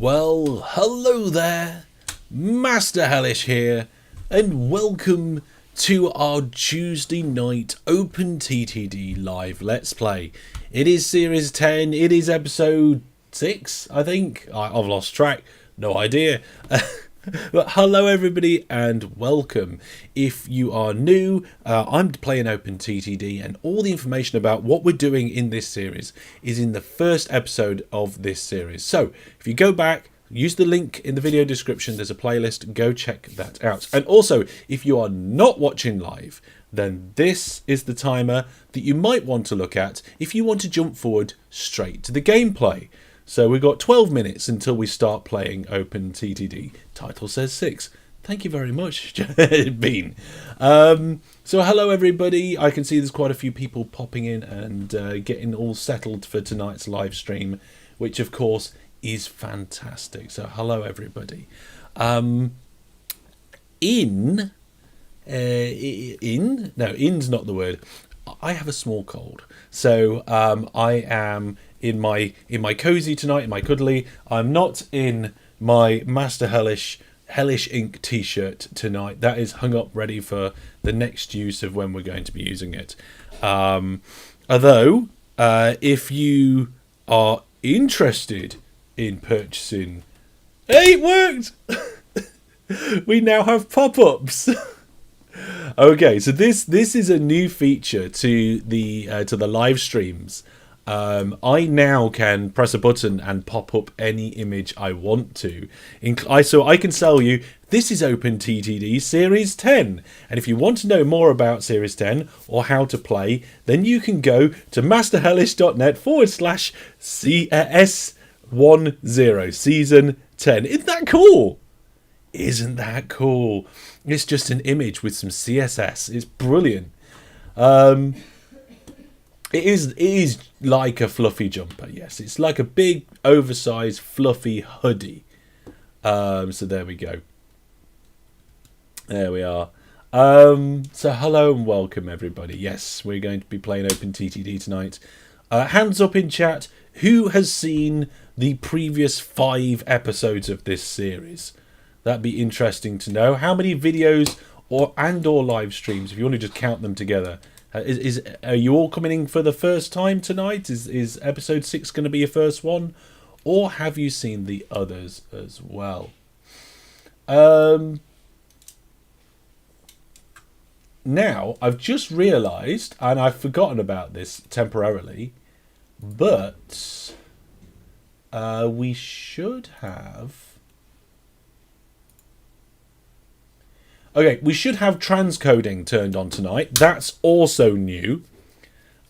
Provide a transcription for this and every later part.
Well, hello there, Master Hellish here, and welcome to our Tuesday night OpenTTD live Let's Play. It is Series 10, it is episode 6, I think. I've lost track, no idea. But hello everybody and welcome. If you are new, I'm playing OpenTTD, and all the information about what we're doing in this series is in the first episode of this series. So if you go back, use the link in the video description, there's a playlist, go check that out. And also, if you are not watching live, then this is the timer that you might want to look at if you want to jump forward straight to the gameplay. So we've got 12 minutes until we start playing OpenTTD. Title says 6. Thank you very much, Bean. So hello everybody. I can see there's quite a few people popping in and getting all settled for tonight's live stream, which of course is fantastic. So hello everybody. In's not the word. I have a small cold, so I am in my cozy tonight, in my cuddly. I'm not in my Master Hellish Ink t-shirt tonight. That is hung up ready for the next use of when we're going to be using it. Although, if you are interested in purchasing, hey, it worked. We now have pop-ups. Okay, so this is a new feature to the live streams. I now can press a button and pop up any image I want to. So I can sell you, this is OpenTTD Series 10. And if you want to know more about Series 10 or how to play, then you can go to masterhellish.net/CS10 Season 10. Isn't that cool? Isn't that cool? It's just an image with some CSS. It's brilliant. It is like a fluffy jumper. Yes, it's like a big, oversized, fluffy hoodie. So there we go. There we are. So hello and welcome everybody. Yes, we're going to be playing OpenTTD tonight. Hands up in chat. Who has seen the previous 5 episodes of this series? That'd be interesting to know. How many videos or live streams, if you want to just count them together, are you all coming in for the first time tonight? Is episode 6 going to be your first one, or have you seen the others as well? Now I've just realised, and I've forgotten about this temporarily, but we should have. Okay, we should have transcoding turned on tonight. That's also new.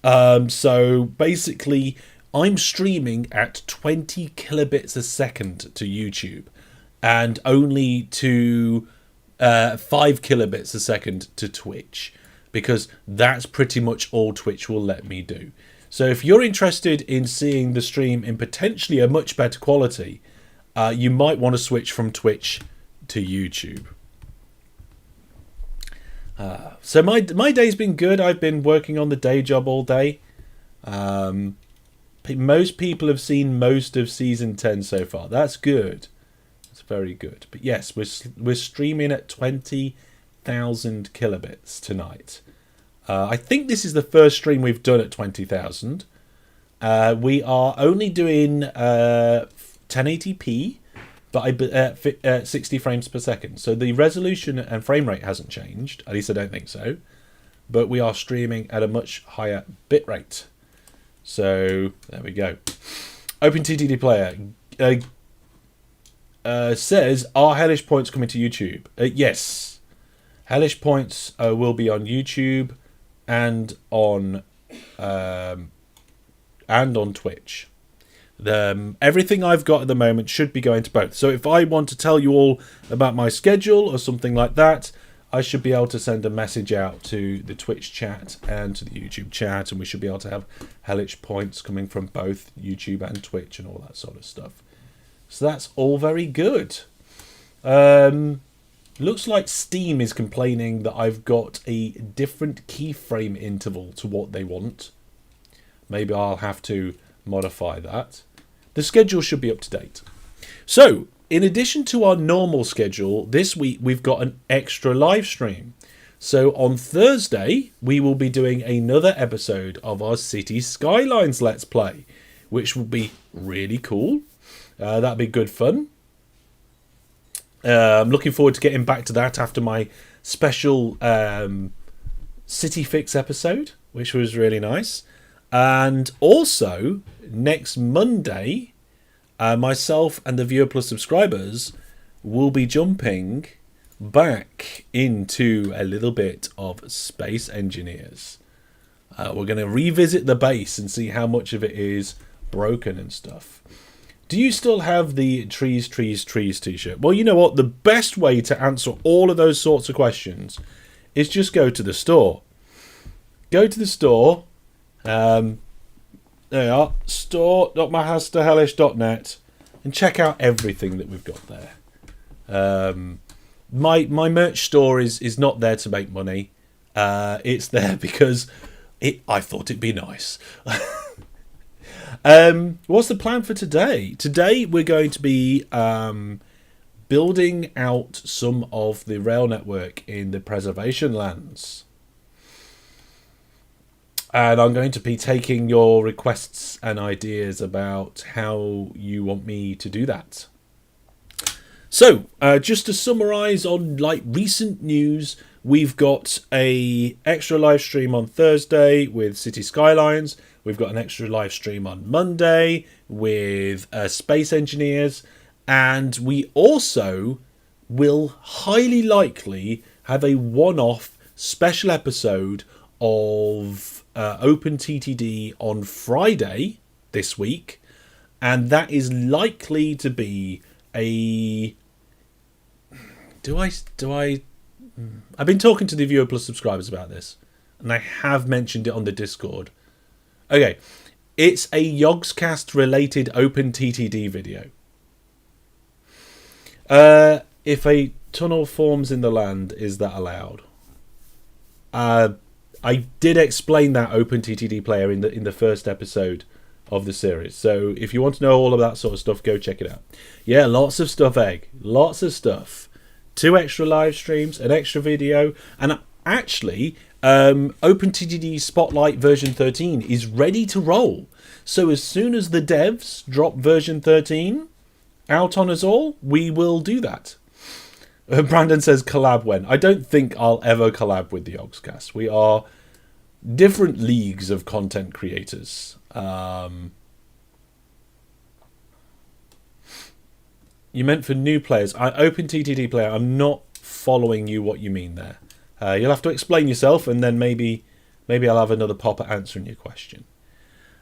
So basically, I'm streaming at 20 kilobits a second to YouTube, and only to 5 kilobits a second to Twitch, because that's pretty much all Twitch will let me do. So if you're interested in seeing the stream in potentially a much better quality, you might want to switch from Twitch to YouTube. So my day's been good. I've been working on the day job all day. Most people have seen most of season 10 so far. That's good. That's very good. But yes, we're streaming at 20,000 kilobits tonight. I think this is the first stream we've done at 20,000. We are only doing 1080p. But at 60 frames per second. So the resolution and frame rate hasn't changed. At least I don't think so. But we are streaming at a much higher bit rate. So there we go. OpenTTD Player says, are Hellish Points coming to YouTube? Yes. Hellish Points will be on YouTube and on Twitch. Everything I've got at the moment should be going to both. So if I want to tell you all about my schedule or something like that, I should be able to send a message out to the Twitch chat and to the YouTube chat, and we should be able to have Hellish Points coming from both YouTube and Twitch and all that sort of stuff. So that's all very good. Looks like Steam is complaining that I've got a different keyframe interval to what they want. Maybe I'll have to modify that. The schedule should be up to date. So, in addition to our normal schedule, this week we've got an extra live stream. So on Thursday, we will be doing another episode of our City Skylines Let's Play, which will be really cool. That'll be good fun. I'm looking forward to getting back to that after my special City Fix episode, which was really nice. And also, next Monday, myself and the Viewer Plus subscribers will be jumping back into a little bit of Space Engineers. We're going to revisit the base and see how much of it is broken and stuff. Do you still have the trees t-shirt? Well, you know what? The best way to answer all of those sorts of questions is just go to the store. Go to the store. There you are. store.masterhellish.net and check out everything that we've got there. My merch store is not there to make money. It's there because I thought it'd be nice. What's the plan for today? Today we're going to be building out some of the rail network in the preservation lands. And I'm going to be taking your requests and ideas about how you want me to do that. So, just to summarise on recent news, we've got a extra live stream on Thursday with City Skylines. We've got an extra live stream on Monday with Space Engineers. And we also will highly likely have a one-off special episode of OpenTTD on Friday this week. And that is likely to be a... I've been talking to the Viewer Plus subscribers about this, and I have mentioned it on the Discord. Okay, it's a Yogscast related OpenTTD video. If a tunnel forms in the land, is that allowed? I did explain that OpenTTD player in the first episode of the series. So if you want to know all of that sort of stuff, go check it out. Yeah, lots of stuff, Egg. Lots of stuff. 2 extra live streams, an extra video, and actually, OpenTTD Spotlight version 13 is ready to roll. So as soon as the devs drop version 13 out on us all, we will do that. Brandon says collab when. I don't think I'll ever collab with the Yogscast. We are different leagues of content creators. You meant for new players. OpenTTD player, I'm not following you what you mean there. You'll have to explain yourself, and then maybe I'll have another pop at answering your question.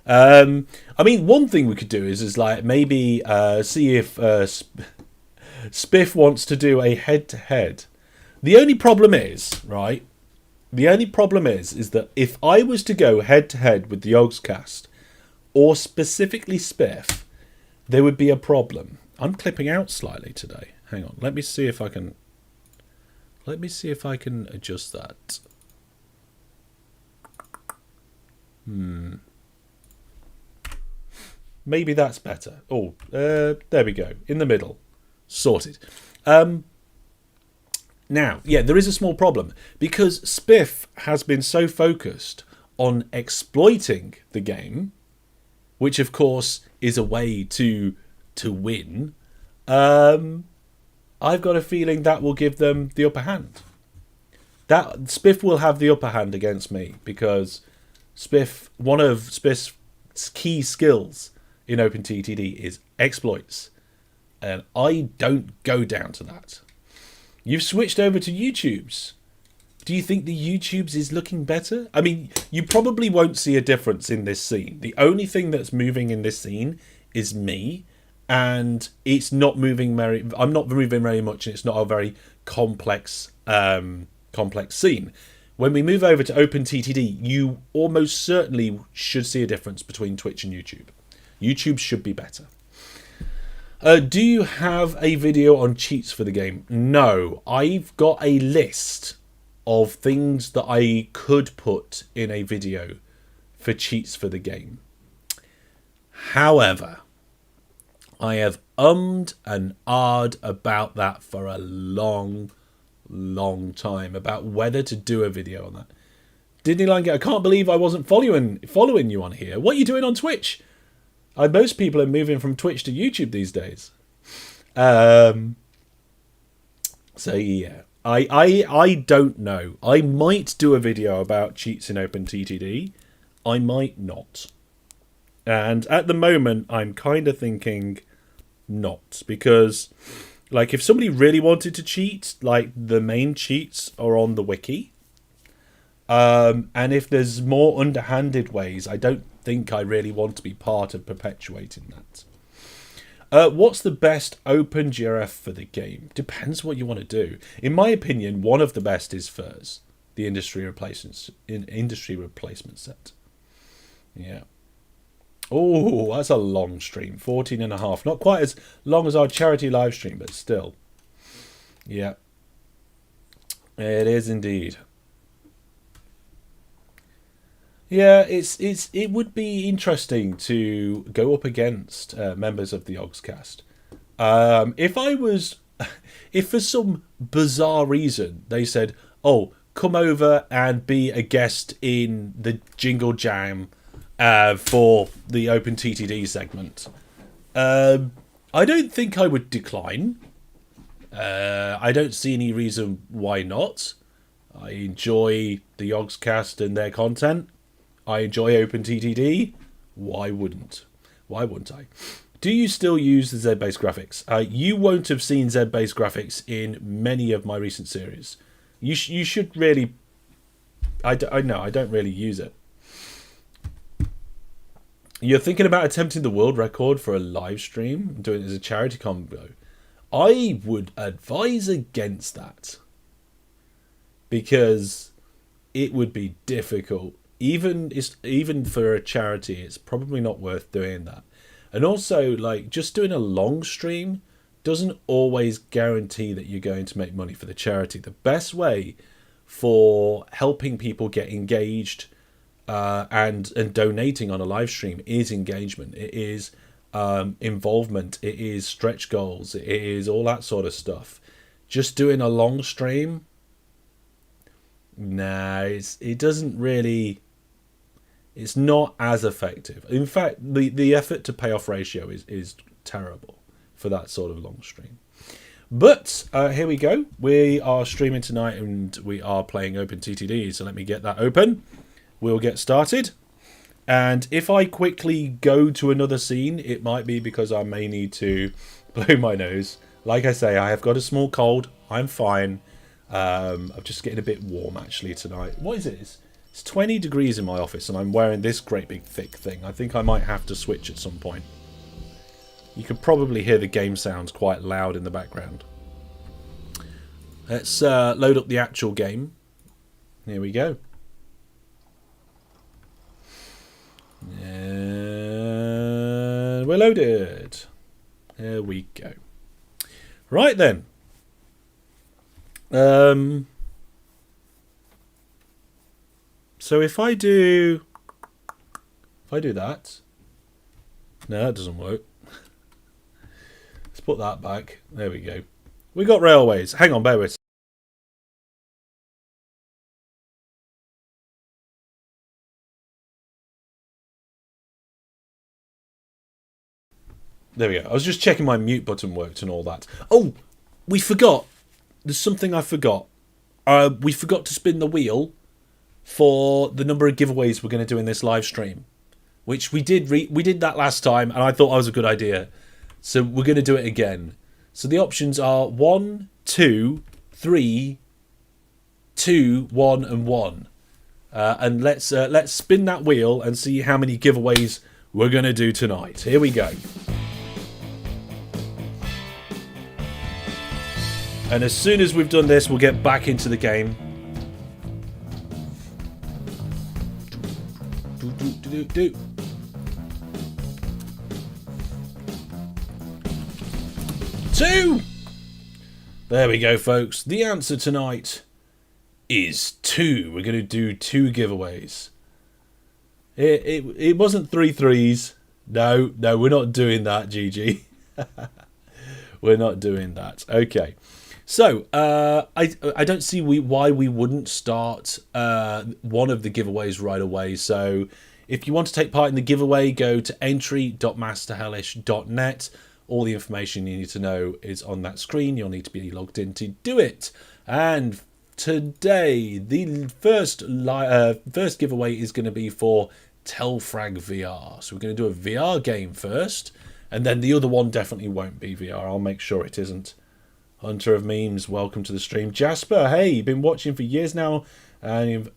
I mean, one thing we could do is maybe see if Spiff wants to do a head-to-head. The only problem is, right? The only problem is that if I was to go head-to-head with the Yogscast, or specifically Spiff, there would be a problem. I'm clipping out slightly today. Hang on. Let me see if I can adjust that. Maybe that's better. Oh, there we go. In the middle. Sorted. Now, yeah, there is a small problem because Spiff has been so focused on exploiting the game, which of course is a way to win. I've got a feeling that will give them the upper hand. That Spiff will have the upper hand against me because one of Spiff's key skills in OpenTTD is exploits, and I don't go down to that. You've switched over to YouTube's. Do you think the YouTube's is looking better? I mean, you probably won't see a difference in this scene. The only thing that's moving in this scene is me, and it's not moving I'm not moving very much, and it's not a very complex scene. When we move over to OpenTTD, you almost certainly should see a difference between Twitch and YouTube. YouTube should be better. Do you have a video on cheats for the game? No, I've got a list of things that I could put in a video for cheats for the game. However, I have ummed and ahed about that for a long time, about whether to do a video on that. Disneyland Game, I can't believe I wasn't following you on here. What are you doing on Twitch? Most people are moving from Twitch to YouTube these days. So yeah, I don't know. I might do a video about cheats in OpenTTD. I might not. And at the moment, I'm kind of thinking not, because like if somebody really wanted to cheat, like the main cheats are on the wiki. And if there's more underhanded ways, I don't think I really want to be part of perpetuating that. What's the best OpenGRF for the game? Depends what you want to do. In my opinion, one of the best is FURS, the industry replacement set. Yeah. Oh, that's a long stream. 14 and a half. Not quite as long as our charity live stream, but still. Yeah. It is indeed. Yeah, it would be interesting to go up against members of the Ogscast. If for some bizarre reason they said, "Oh, come over and be a guest in the Jingle Jam for the OpenTTD segment," I don't think I would decline. I don't see any reason why not. I enjoy the Ogscast and their content. I enjoy OpenTTD. Why wouldn't I? Do you still use the Z-based graphics? You won't have seen Z-based graphics in many of my recent series. You should really. I don't really use it. You're thinking about attempting the world record for a live stream, doing it as a charity combo. I would advise against that, because it would be difficult. Even for a charity, it's probably not worth doing that. And also, like, just doing a long stream doesn't always guarantee that you're going to make money for the charity. The best way for helping people get engaged and donating on a live stream is engagement. It is involvement. It is stretch goals. It is all that sort of stuff. Just doing a long stream, nah, it doesn't really. It's not as effective. In fact, the effort to payoff ratio is terrible for that sort of long stream. But here we go. We are streaming tonight and we are playing OpenTTD. So let me get that open. We'll get started. And if I quickly go to another scene, it might be because I may need to blow my nose. Like I say, I have got a small cold. I'm fine. I'm just getting a bit warm actually tonight. What is it? It's 20 degrees in my office and I'm wearing this great big thick thing. I think I might have to switch at some point. You can probably hear the game sounds quite loud in the background. Let's load up the actual game. Here we go. And we're loaded. There we go. Right then. So if I do that, no, that doesn't work. Let's put that back. There we go. We got railways. Hang on, bear with. There we go. I was just checking my mute button worked and all that. Oh, we forgot. There's something I forgot. We forgot to spin the wheel for the number of giveaways we're going to do in this live stream, which we did that last time, and I thought that was a good idea. So we're going to do it again. So the options are 1, 2, 3, 2, 1, and 1. And let's spin that wheel and see how many giveaways we're going to do tonight. Here we go. And as soon as we've done this, we'll get back into the game. Do. Two! There we go, folks. The answer tonight is 2. We're going to do 2 giveaways. It wasn't 3 threes. No, we're not doing that, GG. We're not doing that. Okay. So, I don't see why we wouldn't start one of the giveaways right away. So, if you want to take part in the giveaway, go to entry.masterhellish.net. All the information you need to know is on that screen. You'll need to be logged in to do it. And today, the first giveaway is going to be for Telfrag VR. So we're going to do a VR game first, and then the other one definitely won't be VR. I'll make sure it isn't. Hunter of Memes, welcome to the stream. Jasper, hey, you've been watching for years now, and you've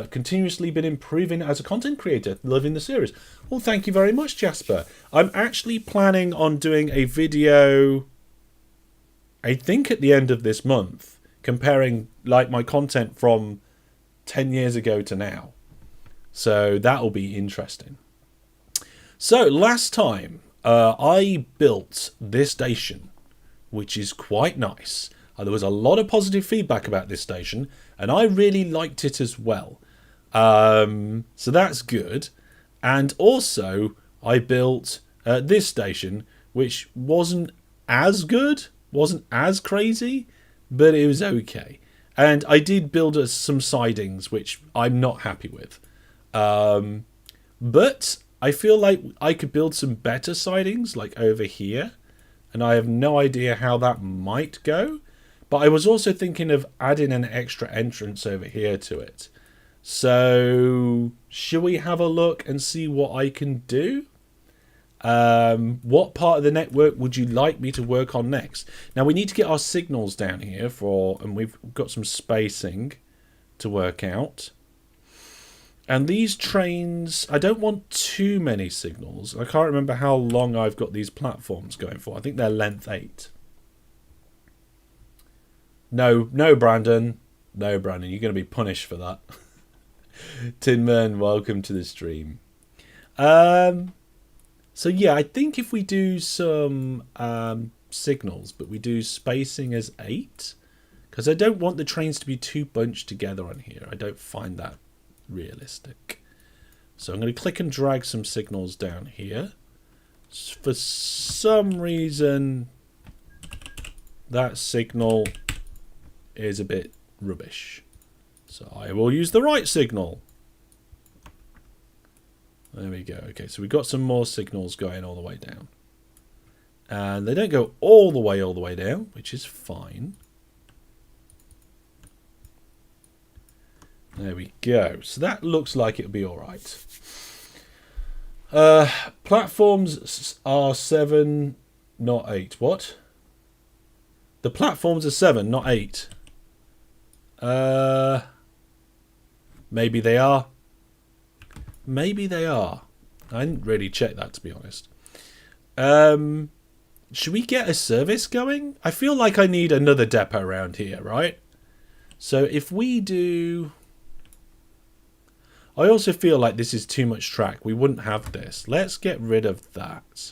continuously been improving as a content creator, loving the series. Well, thank you very much, Jasper. I'm actually planning on doing a video, I think at the end of this month, comparing like my content from 10 years ago to now. So that'll be interesting. So last time I built this station, which is quite nice. There was a lot of positive feedback about this station, and I really liked it as well. So that's good. And also, I built this station, which wasn't as good, wasn't as crazy, but it was okay. And I did build some sidings, which I'm not happy with. But I feel like I could build some better sidings, like over here. And I have no idea how that might go. But I was also thinking of adding an extra entrance over here to it. So, shall we have a look and see what I can do? What part of the network would you like me to work on next? Now, we need to get our signals down here and we've got some spacing to work out. And these trains, I don't want too many signals. I can't remember how long I've got these platforms going for. I think they're length 8. No, Brandon. No, Brandon, you're going to be punished for that. Tinman, welcome to the stream. So yeah, I think if we do some signals, but we do spacing as 8, because I don't want the trains to be too bunched together on here. I don't find that realistic. So I'm going to click and drag some signals down here. For some reason, that signal is a bit rubbish. So I will use the right signal. There we go. Okay, so we've got some more signals going all the way down. And they don't go all the way down, which is fine. There we go. So that looks like it'll be all right. Platforms are 7, not 8. What? The platforms are 7, not 8. Maybe they are. Maybe they are. I didn't really check that, to be honest. Should we get a service going? I feel like I need another depot around here, right? So if we do... I also feel like this is too much track. We wouldn't have this. Let's get rid of that.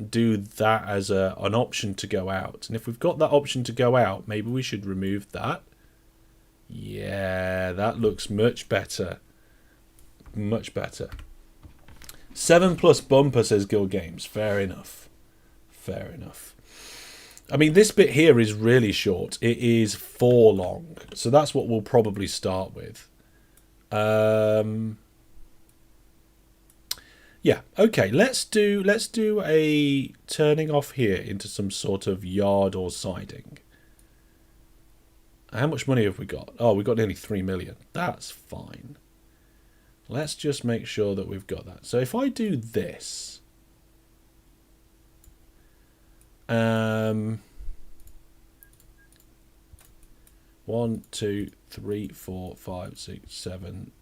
Do that as an option to go out. And if we've got that option to go out, maybe we should remove that. Yeah, that looks much better. Much better. 7+ bumper, says Guild Games. Fair enough. Fair enough. I mean, this bit here is really short. It is 4 long. So that's what we'll probably start with. Yeah, okay, let's do a turning off here into some sort of yard or siding. How much money have we got? Oh, we've got nearly 3 million. That's fine. Let's just make sure that we've got that. So if I do this, 1, 2, 3, 4, 5, 6, 7,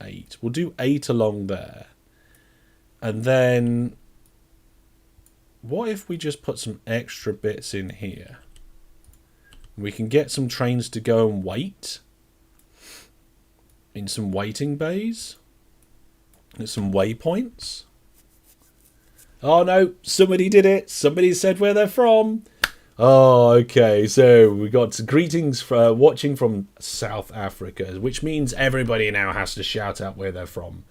8. We'll do 8 along there. And then what if we just put some extra bits in here? We can get some trains to go and wait in some waiting bays. There's some waypoints. Oh no, somebody did it. Somebody said where they're from. Oh, okay. So we got greetings for watching from South Africa, which means everybody now has to shout out where they're from.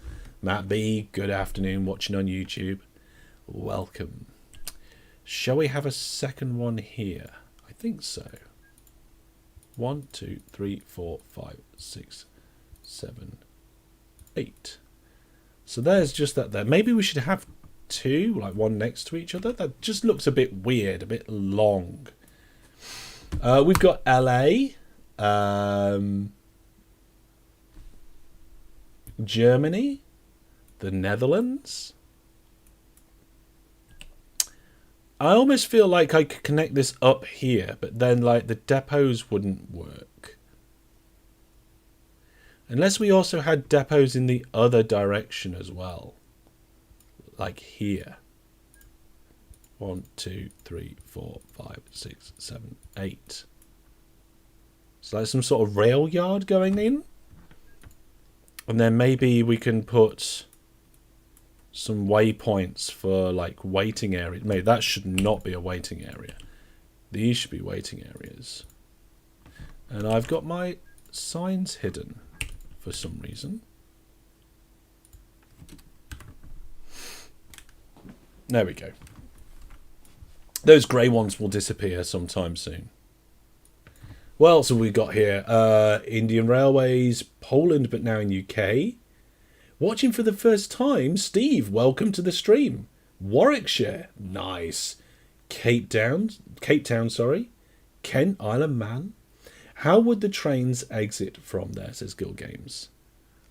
Matt B, good afternoon, watching on YouTube. Welcome. Shall we have a second one here? I think so. 1, 2, 3, 4, 5, 6, 7, 8. So there's just that there. Maybe we should have two, like one next to each other. That just looks a bit weird, a bit long. We've got LA, Germany, the Netherlands. I almost feel like I could connect this up here, but then like the depots wouldn't work. Unless we also had depots in the other direction as well. Like here. 1, 2, 3, 4, 5, 6, 7, 8. So like some sort of rail yard going in. And then maybe we can put some waypoints for like waiting areas. Maybe that should not be a waiting area. These should be waiting areas. And I've got my signs hidden for some reason. There we go. Those grey ones will disappear sometime soon. What else have we got here? Indian Railways, Poland, but now in UK. Watching for the first time, Steve, welcome to the stream. Warwickshire, nice. Cape Town, sorry. Kent, Isle of Man. How would the trains exit from there, says Guild Games.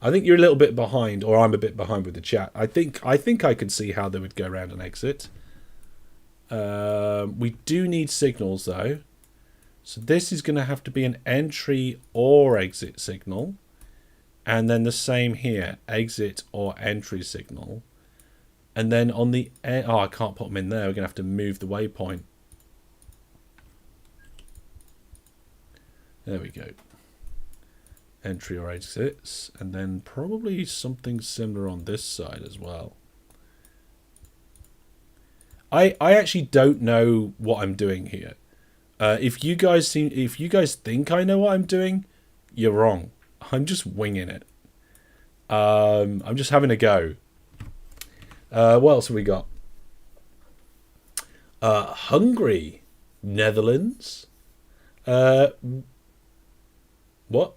I think you're a little bit behind, or I'm a bit behind with the chat. I think I could see how they would go around and exit. We do need signals though. So this is going to have to be an entry or exit signal. And then the same here, exit or entry signal. And then on the... Oh, I can't put them in there. We're going to have to move the waypoint. There we go. Entry or exits. And then probably something similar on this side as well. I actually don't know what I'm doing here. If you guys think I know what I'm doing, you're wrong. I'm just winging it. I'm just having a go. What else have we got? Hungary, Netherlands. What?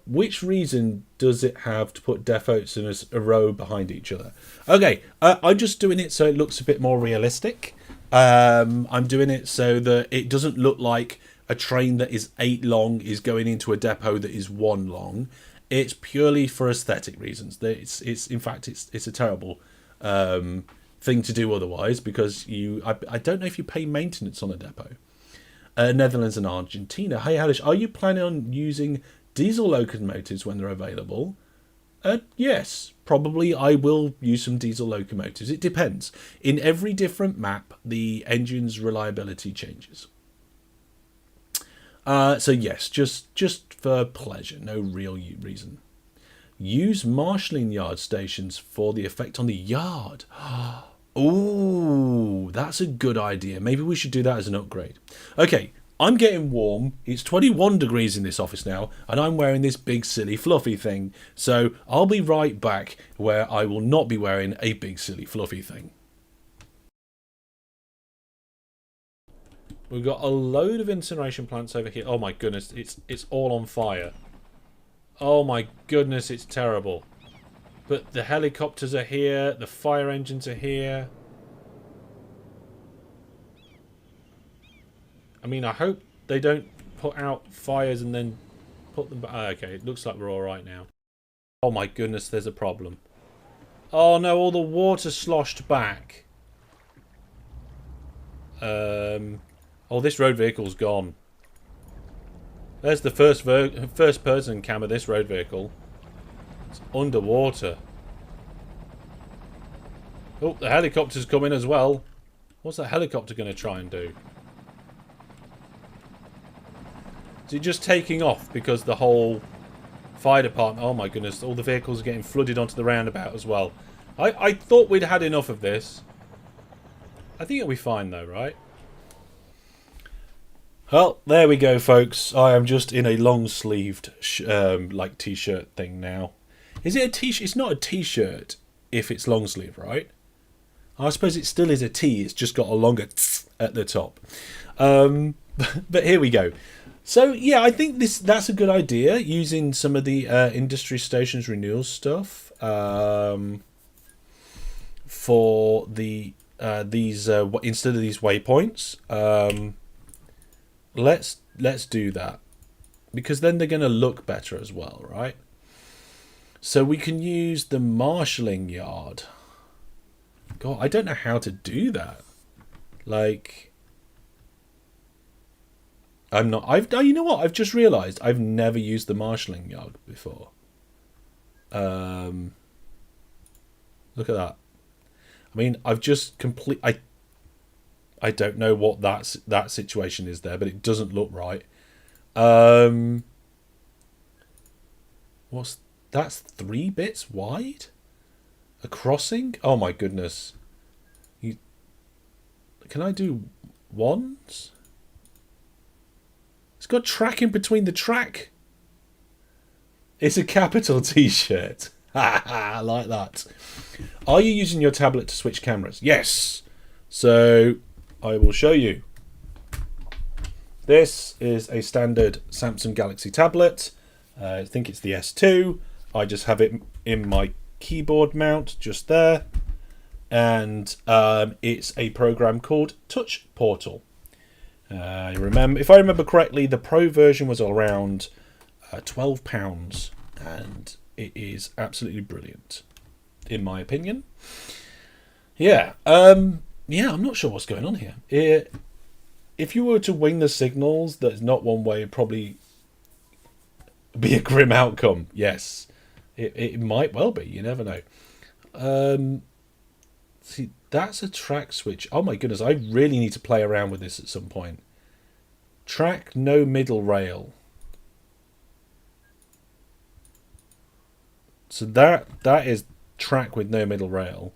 Which reason does it have to put depots in a row behind each other? Okay, I'm just doing it so it looks a bit more realistic. I'm doing it so that it doesn't look like a train that is 8 long is going into a depot that is 1 long. It's purely for aesthetic reasons. In fact it's a terrible thing to do otherwise, because I don't know if you pay maintenance on a depot. Netherlands and Argentina. Hey Halish, are you planning on using diesel locomotives when they're available? Yes, probably I will use some diesel locomotives. It depends. In every different map, the engine's reliability changes. So yes, just for pleasure, no real reason. Use marshalling yard stations for the effect on the yard. Ooh, that's a good idea. Maybe we should do that as an upgrade. Okay, I'm getting warm. It's 21 degrees in this office now, and I'm wearing this big, silly, fluffy thing. So I'll be right back where I will not be wearing a big, silly, fluffy thing. We've got a load of incineration plants over here. Oh my goodness, it's all on fire. Oh my goodness, it's terrible. But the helicopters are here, the fire engines are here. I mean, I hope they don't put out fires and then put them back. Oh, okay, it looks like we're all right now. Oh my goodness, there's a problem. Oh no, all the water sloshed back. Oh, this road vehicle's gone. There's the first person cam of this road vehicle. It's underwater. Oh, the helicopter's coming as well. What's that helicopter going to try and do? Is it just taking off because the whole fire department... Oh my goodness, all the vehicles are getting flooded onto the roundabout as well. I thought we'd had enough of this. I think it'll be fine though, right? Well, there we go, folks. I am just in a long-sleeved like t-shirt thing now. Is it a t-shirt? It's not a t-shirt if it's long-sleeve, right? I suppose it still is a tee. It's just got a longer at the top. But here we go. So yeah, I think that's a good idea, using some of the industry stations renewal stuff for the these instead of these waypoints. Let's do that, because then they're going to look better as well, right? So we can use the marshalling yard. God, I don't know how to do that. Like, I'm not. You know what? I've just realised I've never used the marshalling yard before. Look at that. I mean, I've just I don't know what that situation is there, but it doesn't look right. That's 3 bits wide? A crossing? Oh my goodness. Can I do ones? It's got track in between the track. It's a capital T-shirt. I like that. Are you using your tablet to switch cameras? Yes. So I will show you. This is a standard Samsung Galaxy tablet. I think it's the S2. I just have it in my keyboard mount just there. And it's a program called Touch Portal. If I remember correctly, the Pro version was around £12, and it is absolutely brilliant, in my opinion. Yeah, I'm not sure what's going on here. If you were to wing the signals, that's not one way. It'd probably be a grim outcome. Yes, it might well be. You never know. See, that's a track switch. Oh my goodness, I really need to play around with this at some point. Track, no middle rail. So that is track with no middle rail.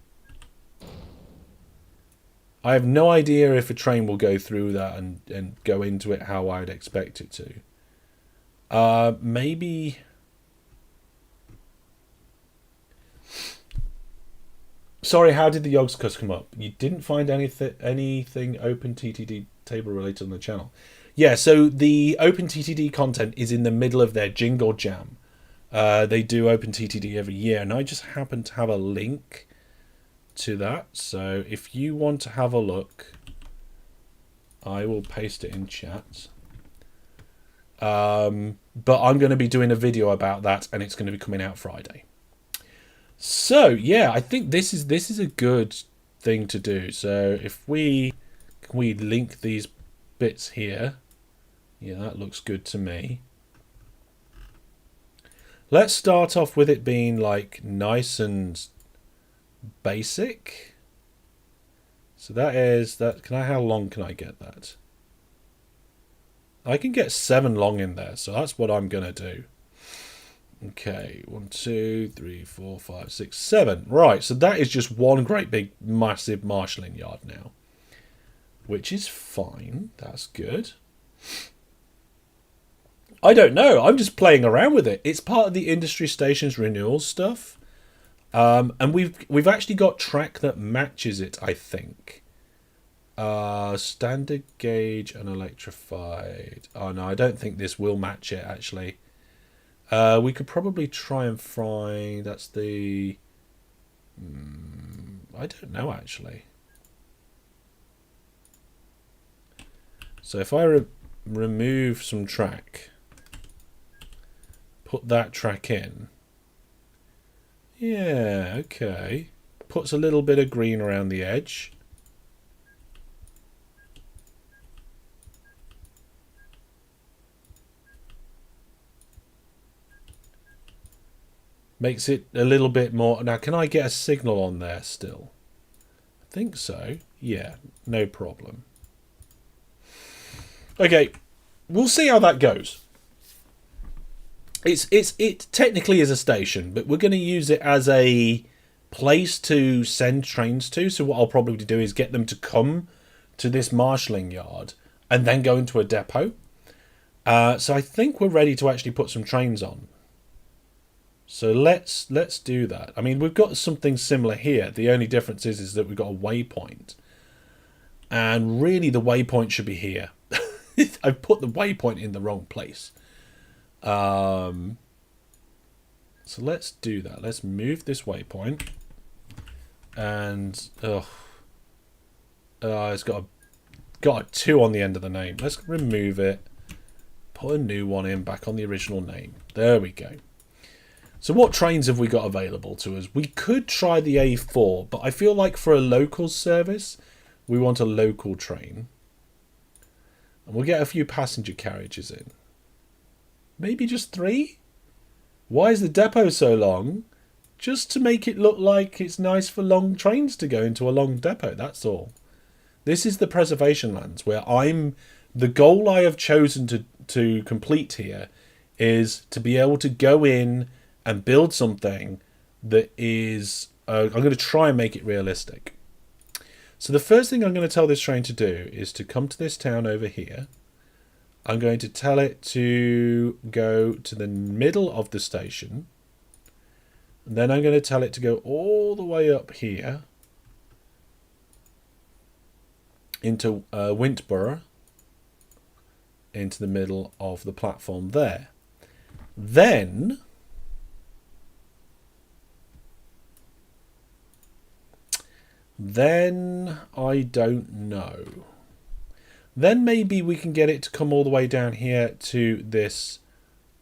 I have no idea if a train will go through that and go into it how I would expect it to. Maybe... Sorry, how did the Yogscast come up? You didn't find anything OpenTTD table related on the channel. Yeah, so the OpenTTD content is in the middle of their Jingle Jam. They do OpenTTD every year, and I just happen to have a link to that. So if you want to have a look, I will paste it in chat. But I'm going to be doing a video about that, and it's going to be coming out Friday. So yeah, I think this is a good thing to do. So if we link these bits here, yeah, that looks good to me. Let's start off with it being like nice and basic. So that is that. How long can I get that? I can get 7 long in there, so that's what I'm gonna do. Okay, 1, 2, 3, 4, 5, 6, 7. Right, so that is just one great big massive marshalling yard now, which is fine. That's good. I don't know. I'm just playing around with it. It's part of the industry stations renewal stuff, and we've actually got track that matches it. I think. Standard gauge and electrified. Oh no, I don't think this will match it actually. We could probably try and find. That's the. I don't know actually. So if I remove some track, put that track in. Yeah, okay. Puts a little bit of green around the edge. Makes it a little bit more... Now, can I get a signal on there still? I think so. Yeah, no problem. Okay, we'll see how that goes. It technically is a station, but we're going to use it as a place to send trains to. So what I'll probably do is get them to come to this marshalling yard and then go into a depot. So I think we're ready to actually put some trains on. So let's do that. I mean, we've got something similar here. The only difference is that we've got a waypoint. And really the waypoint should be here. I've put the waypoint in the wrong place. So let's do that. Let's move this waypoint. And it's got a 2 on the end of the name. Let's remove it. Put a new one in back on the original name. There we go. So what trains have we got available to us? We could try the A4, but I feel like for a local service, we want a local train. And we'll get a few passenger carriages in. Maybe just 3? Why is the depot so long? Just to make it look like it's nice for long trains to go into a long depot, that's all. This is the preservation lands where the goal I have chosen to complete here is to be able to go in and build something that is, I'm going to try and make it realistic. So the first thing I'm going to tell this train to do is to come to this town over here. I'm going to tell it to go to the middle of the station. And then I'm going to tell it to go all the way up here into Wintborough, into the middle of the platform there. Then I don't know. Then maybe we can get it to come all the way down here to this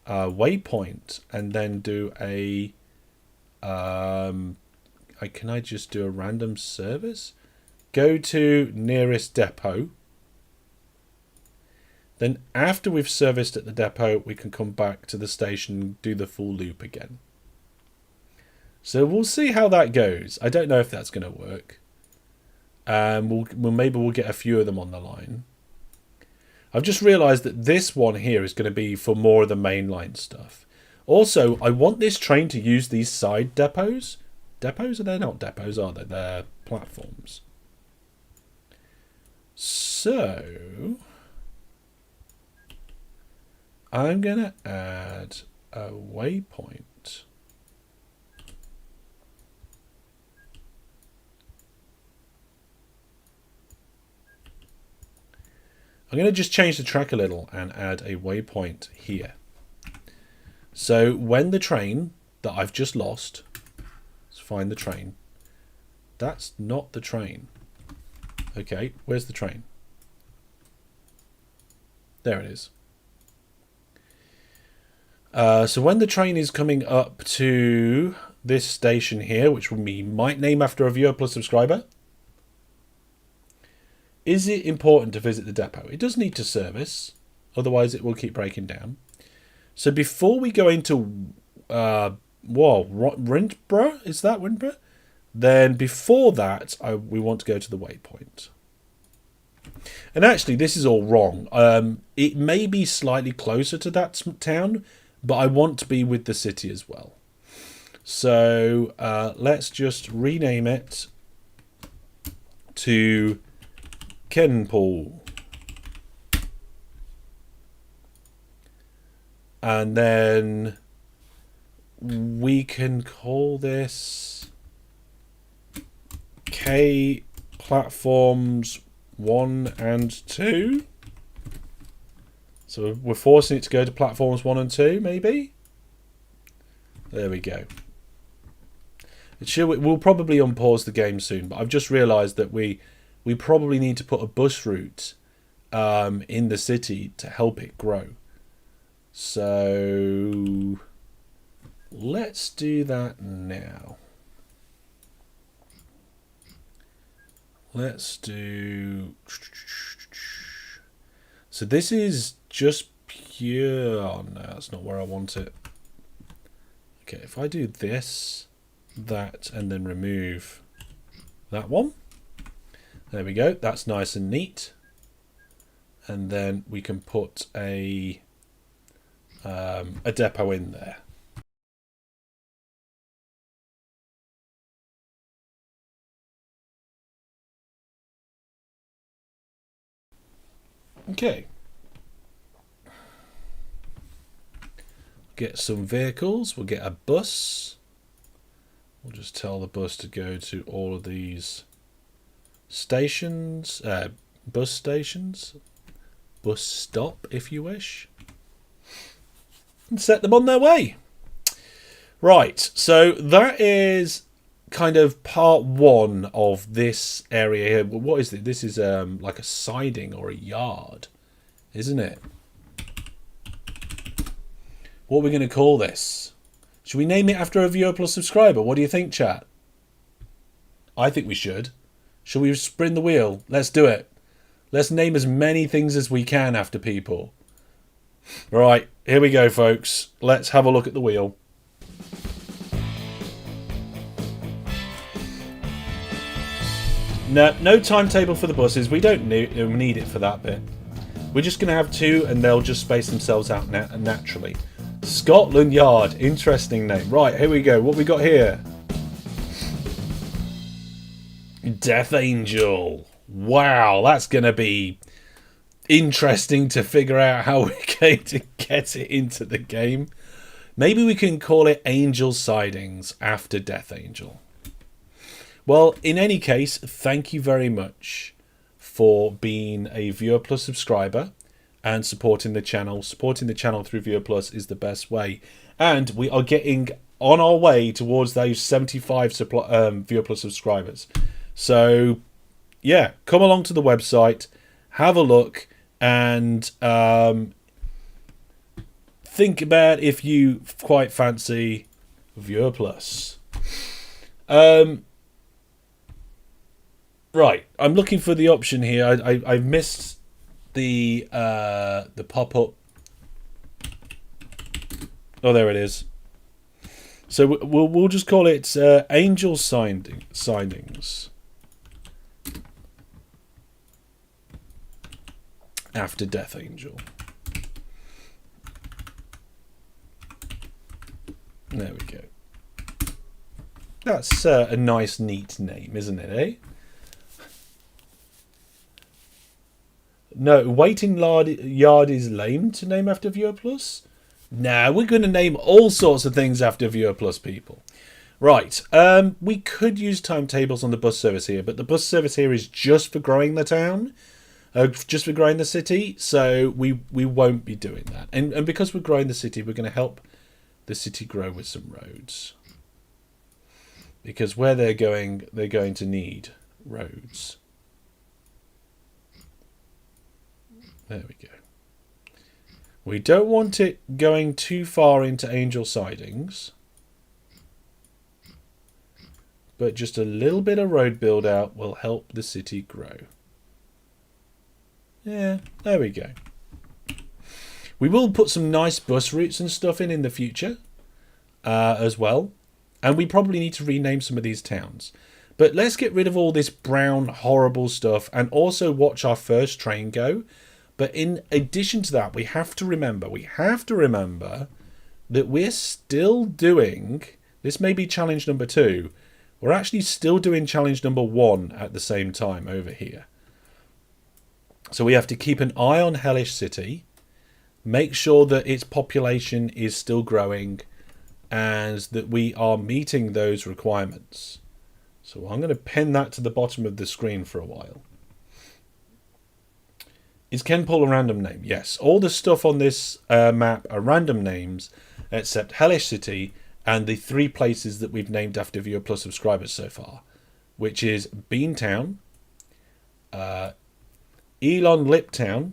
waypoint and then do a can I just do a random service? Go to nearest depot. Then after we've serviced at the depot, we can come back to the station and do the full loop again. So we'll see how that goes. I don't know if that's going to work. Maybe we'll get a few of them on the line. I've just realised that this one here is going to be for more of the mainline stuff. Also, I want this train to use these side depots. Depots? Are they not depots, are they? They're platforms. So I'm going to add a waypoint. I'm going to just change the track a little and add a waypoint here. So when the train that I've just lost, let's find the train. That's not the train. Okay, where's the train? There it is. So when the train is coming up to this station here, which we might name after a viewer plus subscriber, is it important to visit the depot? It does need to service, otherwise it will keep breaking down. So before we go into Wintborough, is that Wintborough? Then before that, we want to go to the waypoint. And actually, this is all wrong. It may be slightly closer to that town, but I want to be with the city as well. So let's just rename it to Kenpool. And then we can call this K Platforms 1 and 2. So we're forcing it to go to Platforms 1 and 2, maybe? There we go. We'll probably unpause the game soon, but I've just realised that we probably need to put a bus route in the city to help it grow. So let's do that now. Let's do... So this is just pure... Oh no, that's not where I want it. Okay, if I do this, that, and then remove that one. There we go. That's nice and neat. And then we can put a depot in there. Okay. Get some vehicles. We'll get a bus. We'll just tell the bus to go to all of these stations, bus stations, bus stop, if you wish, and set them on their way. Right, so that is kind of part one of this area here. What is it? This is like a siding or a yard, isn't it? What are we going to call this? Should we name it after a viewer plus subscriber? What do you think, chat? I think we should. Shall we spin the wheel? Let's do it. Let's name as many things as we can after people. Right, here we go, folks. Let's have a look at the wheel. No timetable for the buses. We don't need it for that bit. We're just going to have two, and they'll just space themselves out naturally. Scotland Yard. Interesting name. Right, here we go. What we got here? Death Angel. Wow, that's going to be interesting to figure out how we're going to get it into the game. Maybe we can call it Angel Sidings after Death Angel. Well, in any case, thank you very much for being a viewer plus subscriber and supporting the channel. Supporting the channel through viewer plus is the best way. And we are getting on our way towards those 75 viewer plus subscribers. So, yeah, come along to the website, have a look, and think about if you quite fancy viewer plus. Right, I'm looking for the option here. I missed the pop-up. Oh, there it is. So we'll just call it Angel Sidings after Death Angel. There we go. That's a nice, neat name, isn't it, eh? No, Waiting Yard is lame to name after Viewer Plus. Nah, we're going to name all sorts of things after Viewer Plus people. Right, we could use timetables on the bus service here, but the bus service here is just for growing the town, just for growing the city, so we won't be doing that. And because we're growing the city, we're going to help the city grow with some roads. Because where they're going to need roads. There we go. We don't want it going too far into Angel Sidings, but just a little bit of road build out will help the city grow. Yeah, there we go. We will put some nice bus routes and stuff in the future as well, and we probably need to rename some of these towns. But let's get rid of all this brown horrible stuff and also watch our first train go. But in addition to that, we have to remember that we're still doing, this may be challenge number 2, we're actually still doing challenge number 1 at the same time over here. So we have to keep an eye on Hellish City, make sure that its population is still growing, and that we are meeting those requirements. So I'm going to pin that to the bottom of the screen for a while. Is Ken Paul a random name? Yes. All the stuff on this map are random names, except Hellish City and the 3 places that we've named after viewer plus subscribers so far, which is Beantown, Elon Liptown,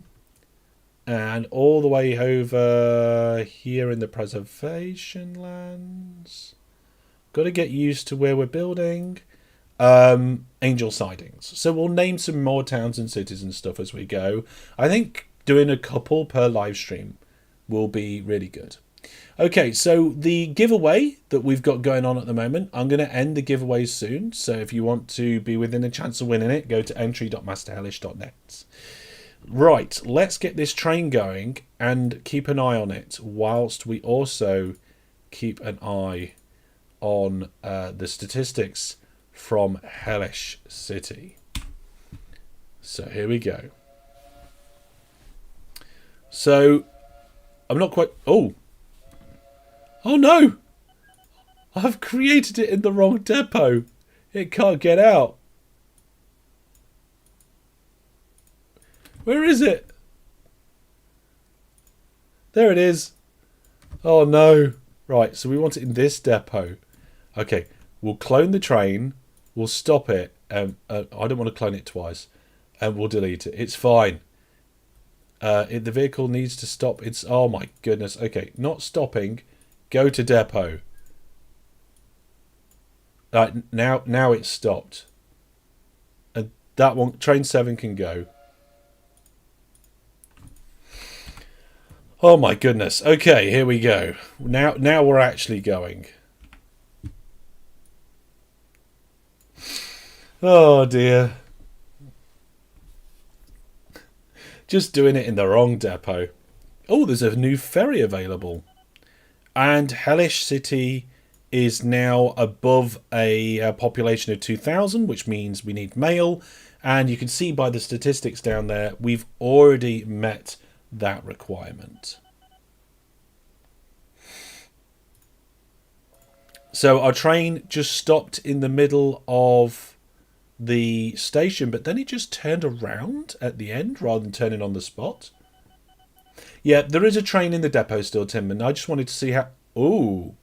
and all the way over here in the preservation lands. Got to get used to where we're building. Angel Sidings. So we'll name some more towns and cities and stuff as we go. I think doing a couple per live stream will be really good. Okay, so the giveaway that we've got going on at the moment, I'm going to end the giveaway soon. So if you want to be within a chance of winning it, go to entry.masterhellish.net. Right, let's get this train going and keep an eye on it, whilst we also keep an eye on the statistics from Hellish City. So here we go. So I'm not quite... Oh no! I've created it in the wrong depot. It can't get out. Where is it? There it is. Oh no. Right, so we want it in this depot. Okay, we'll clone the train. We'll stop it. I don't want to clone it twice. And we'll delete it. It's fine. The vehicle needs to stop. It's... Oh my goodness. Okay, not stopping. Go to depot. Now it's stopped. And that one, train 7 can go. Oh my goodness. Okay, here we go. Now we're actually going. Oh dear. Just doing it in the wrong depot. Oh, there's a new ferry available. And Hellish City is now above a population of 2,000, which means we need mail. And you can see by the statistics down there, we've already met that requirement. So our train just stopped in the middle of the station, but then it just turned around at the end rather than turning on the spot. Yeah, there is a train in the depot still, Tim, and I just wanted to see how... Ooh.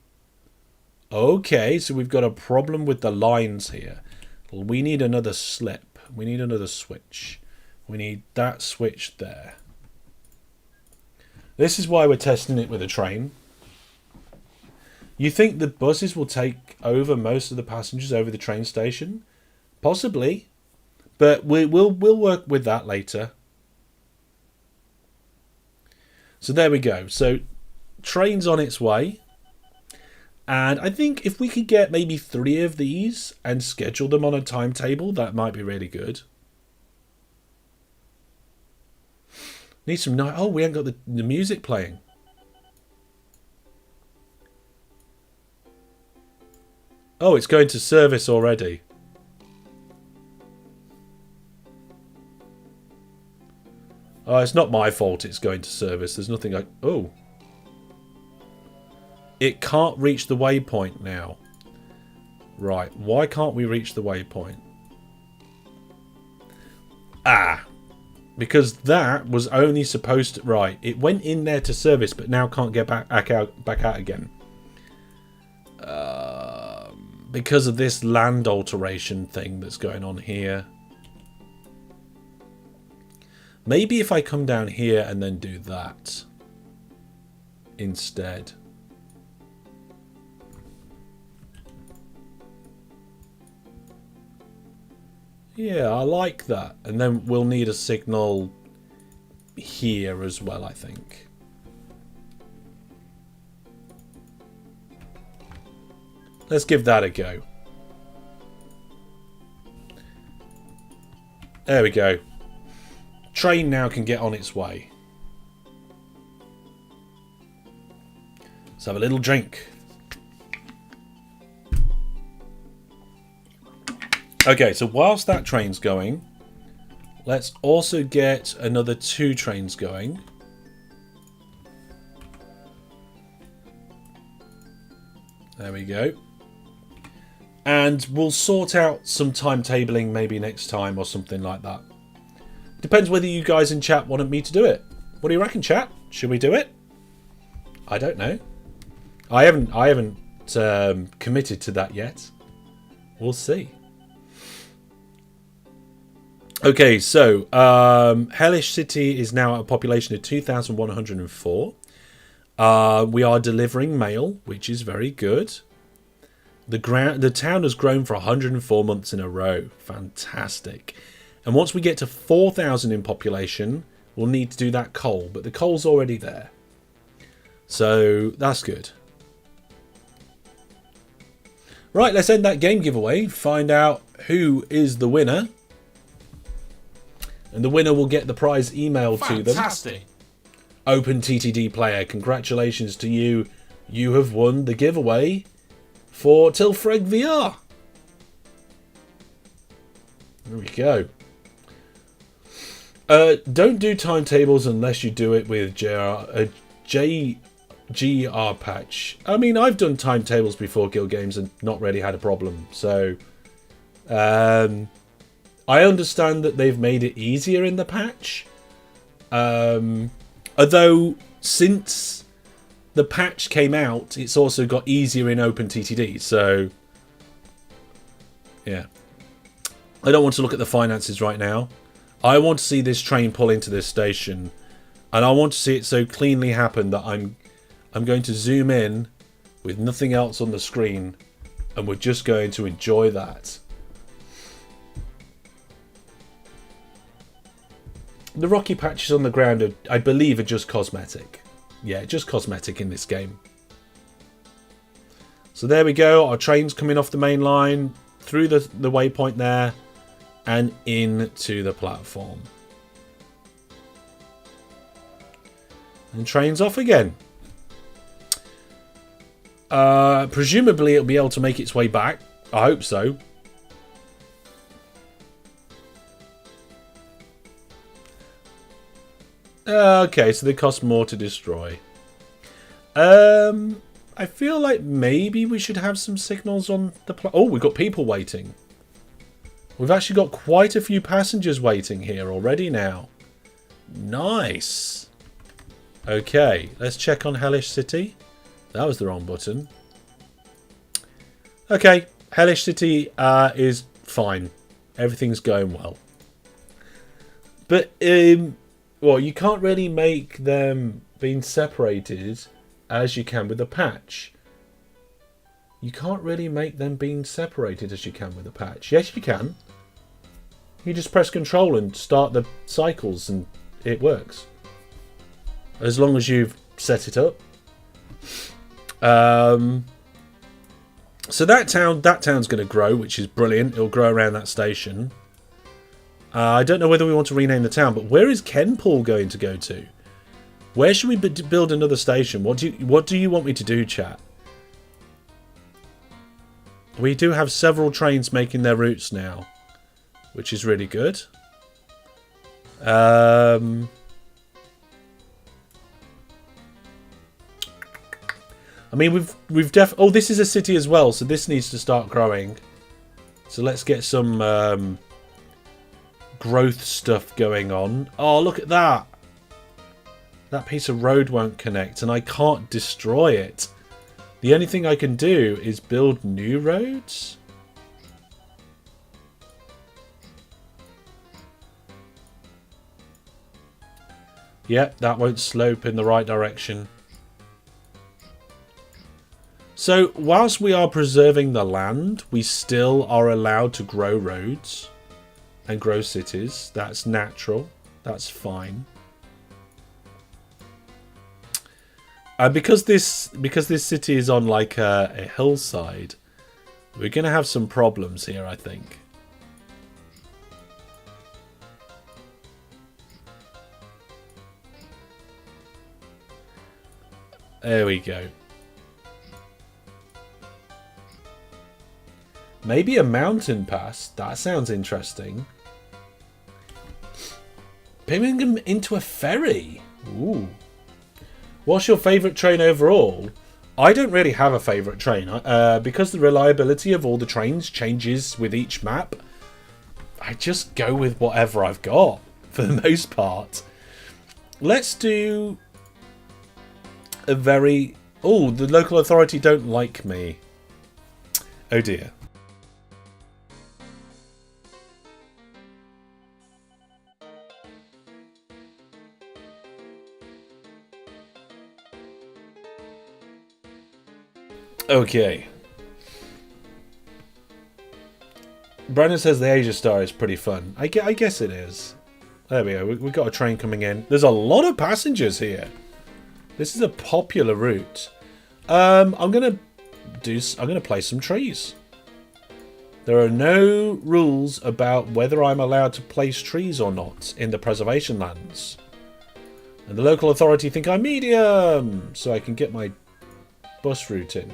Okay, so we've got a problem with the lines here. Well, we need another slip. We need another switch. We need that switch there. This is why we're testing it with a train. You think the buses will take over most of the passengers over the train station? Possibly. But we'll work with that later. So there we go. So train's on its way. And I think if we could get maybe 3 of these and schedule them on a timetable, that might be really good. Need some night. Oh, we haven't got the music playing. Oh, it's going to service already. Oh, it's not my fault it's going to service. There's nothing I... Oh. It can't reach the waypoint now. Right. Why can't we reach the waypoint? Ah. Because that was only supposed to... Right. It went in there to service, but now can't get back out again. Because of this land alteration thing that's going on here. Maybe if I come down here and then do that instead. Yeah, I like that. And then we'll need a signal here as well, I think. Let's give that a go. There we go. Train now can get on its way. Let's have a little drink. Okay, so whilst that train's going, let's also get another 2 trains going. There we go. And we'll sort out some timetabling maybe next time or something like that. Depends whether you guys in chat wanted me to do it. What do you reckon, chat? Should we do it? I don't know. I haven't committed to that yet. We'll see. Okay, so Hellish City is now at a population of 2,104. We are delivering mail, which is very good. The town has grown for 104 months in a row. Fantastic. And once we get to 4,000 in population, we'll need to do that coal. But the coal's already there. So that's good. Right, let's end that game giveaway. Find out who is the winner. And the winner will get the prize emailed to them. Fantastic. OpenTTD player, congratulations to you. You have won the giveaway for Tilfreg VR. There we go. Don't do timetables unless you do it with JGR patch. I mean, I've done timetables before Guild Games and not really had a problem. So, I understand that they've made it easier in the patch, Although, since the patch came out, it's also got easier in OpenTTD. So, yeah. I don't want to look at the finances right now. I want to see this train pull into this station. And I want to see it so cleanly happen that I'm going to zoom in with nothing else on the screen. And we're just going to enjoy that. The rocky patches on the ground, I believe, are just cosmetic. Yeah, just cosmetic in this game. So there we go. Our train's coming off the main line, through the waypoint there, and into the platform. And train's off again. Presumably it'll be able to make its way back. I hope so. Okay, so they cost more to destroy. I feel like maybe we should have some signals on the oh, we've got people waiting. We've actually got quite a few passengers waiting here already now. Nice. Okay, let's check on Hellish City. That was the wrong button. Okay, Hellish City is fine. Everything's going well. But, well, you can't really make them being separated as you can with a patch. You can't really make them being separated as you can with a patch. Yes, you can. You just press Control and start the cycles and it works. As long as you've set it up. So that town's going to grow, which is brilliant. It'll grow around that station. I don't know whether we want to rename the town, but where is Kenpool going to go to? Where should we build another station? What do you want me to do, chat? We do have several trains making their routes now, which is really good. I mean, we've oh, this is a city as well, so this needs to start growing. So let's get some growth stuff going on. Oh, look at that. That piece of road won't connect, and I can't destroy it. The only thing I can do is build new roads. Yep, that won't slope in the right direction. So, whilst we are preserving the land, we still are allowed to grow roads and grow cities. That's natural. That's fine. Because this city is on like a hillside, we're going to have some problems here, I think. There we go. Maybe a mountain pass. That sounds interesting. Birmingham into a ferry. Ooh. What's your favourite train overall? I don't really have a favourite train. Because the reliability of all the trains changes with each map, I just go with whatever I've got, for the most part. Let's do a very... Oh, the local authority don't like me. Oh dear. Okay. Brandon says the Asia Star is pretty fun. I guess it is. There we go. We've got a train coming in. There's a lot of passengers here. This is a popular route. I'm gonna place some trees. There are no rules about whether I'm allowed to place trees or not in the preservation lands. And the local authority think I'm medium, so I can get my bus route in.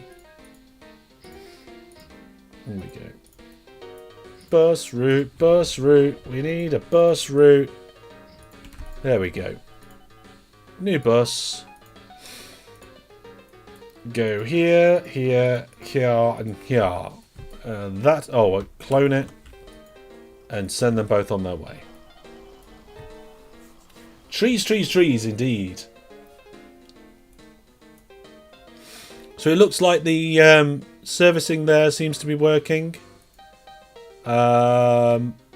There we go. Bus route, bus route. We need a bus route. There we go. New bus. Go here, here, here, and here. That. Oh, I'll clone it and send them both on their way. Trees, trees, trees, indeed. So it looks like the servicing there seems to be working.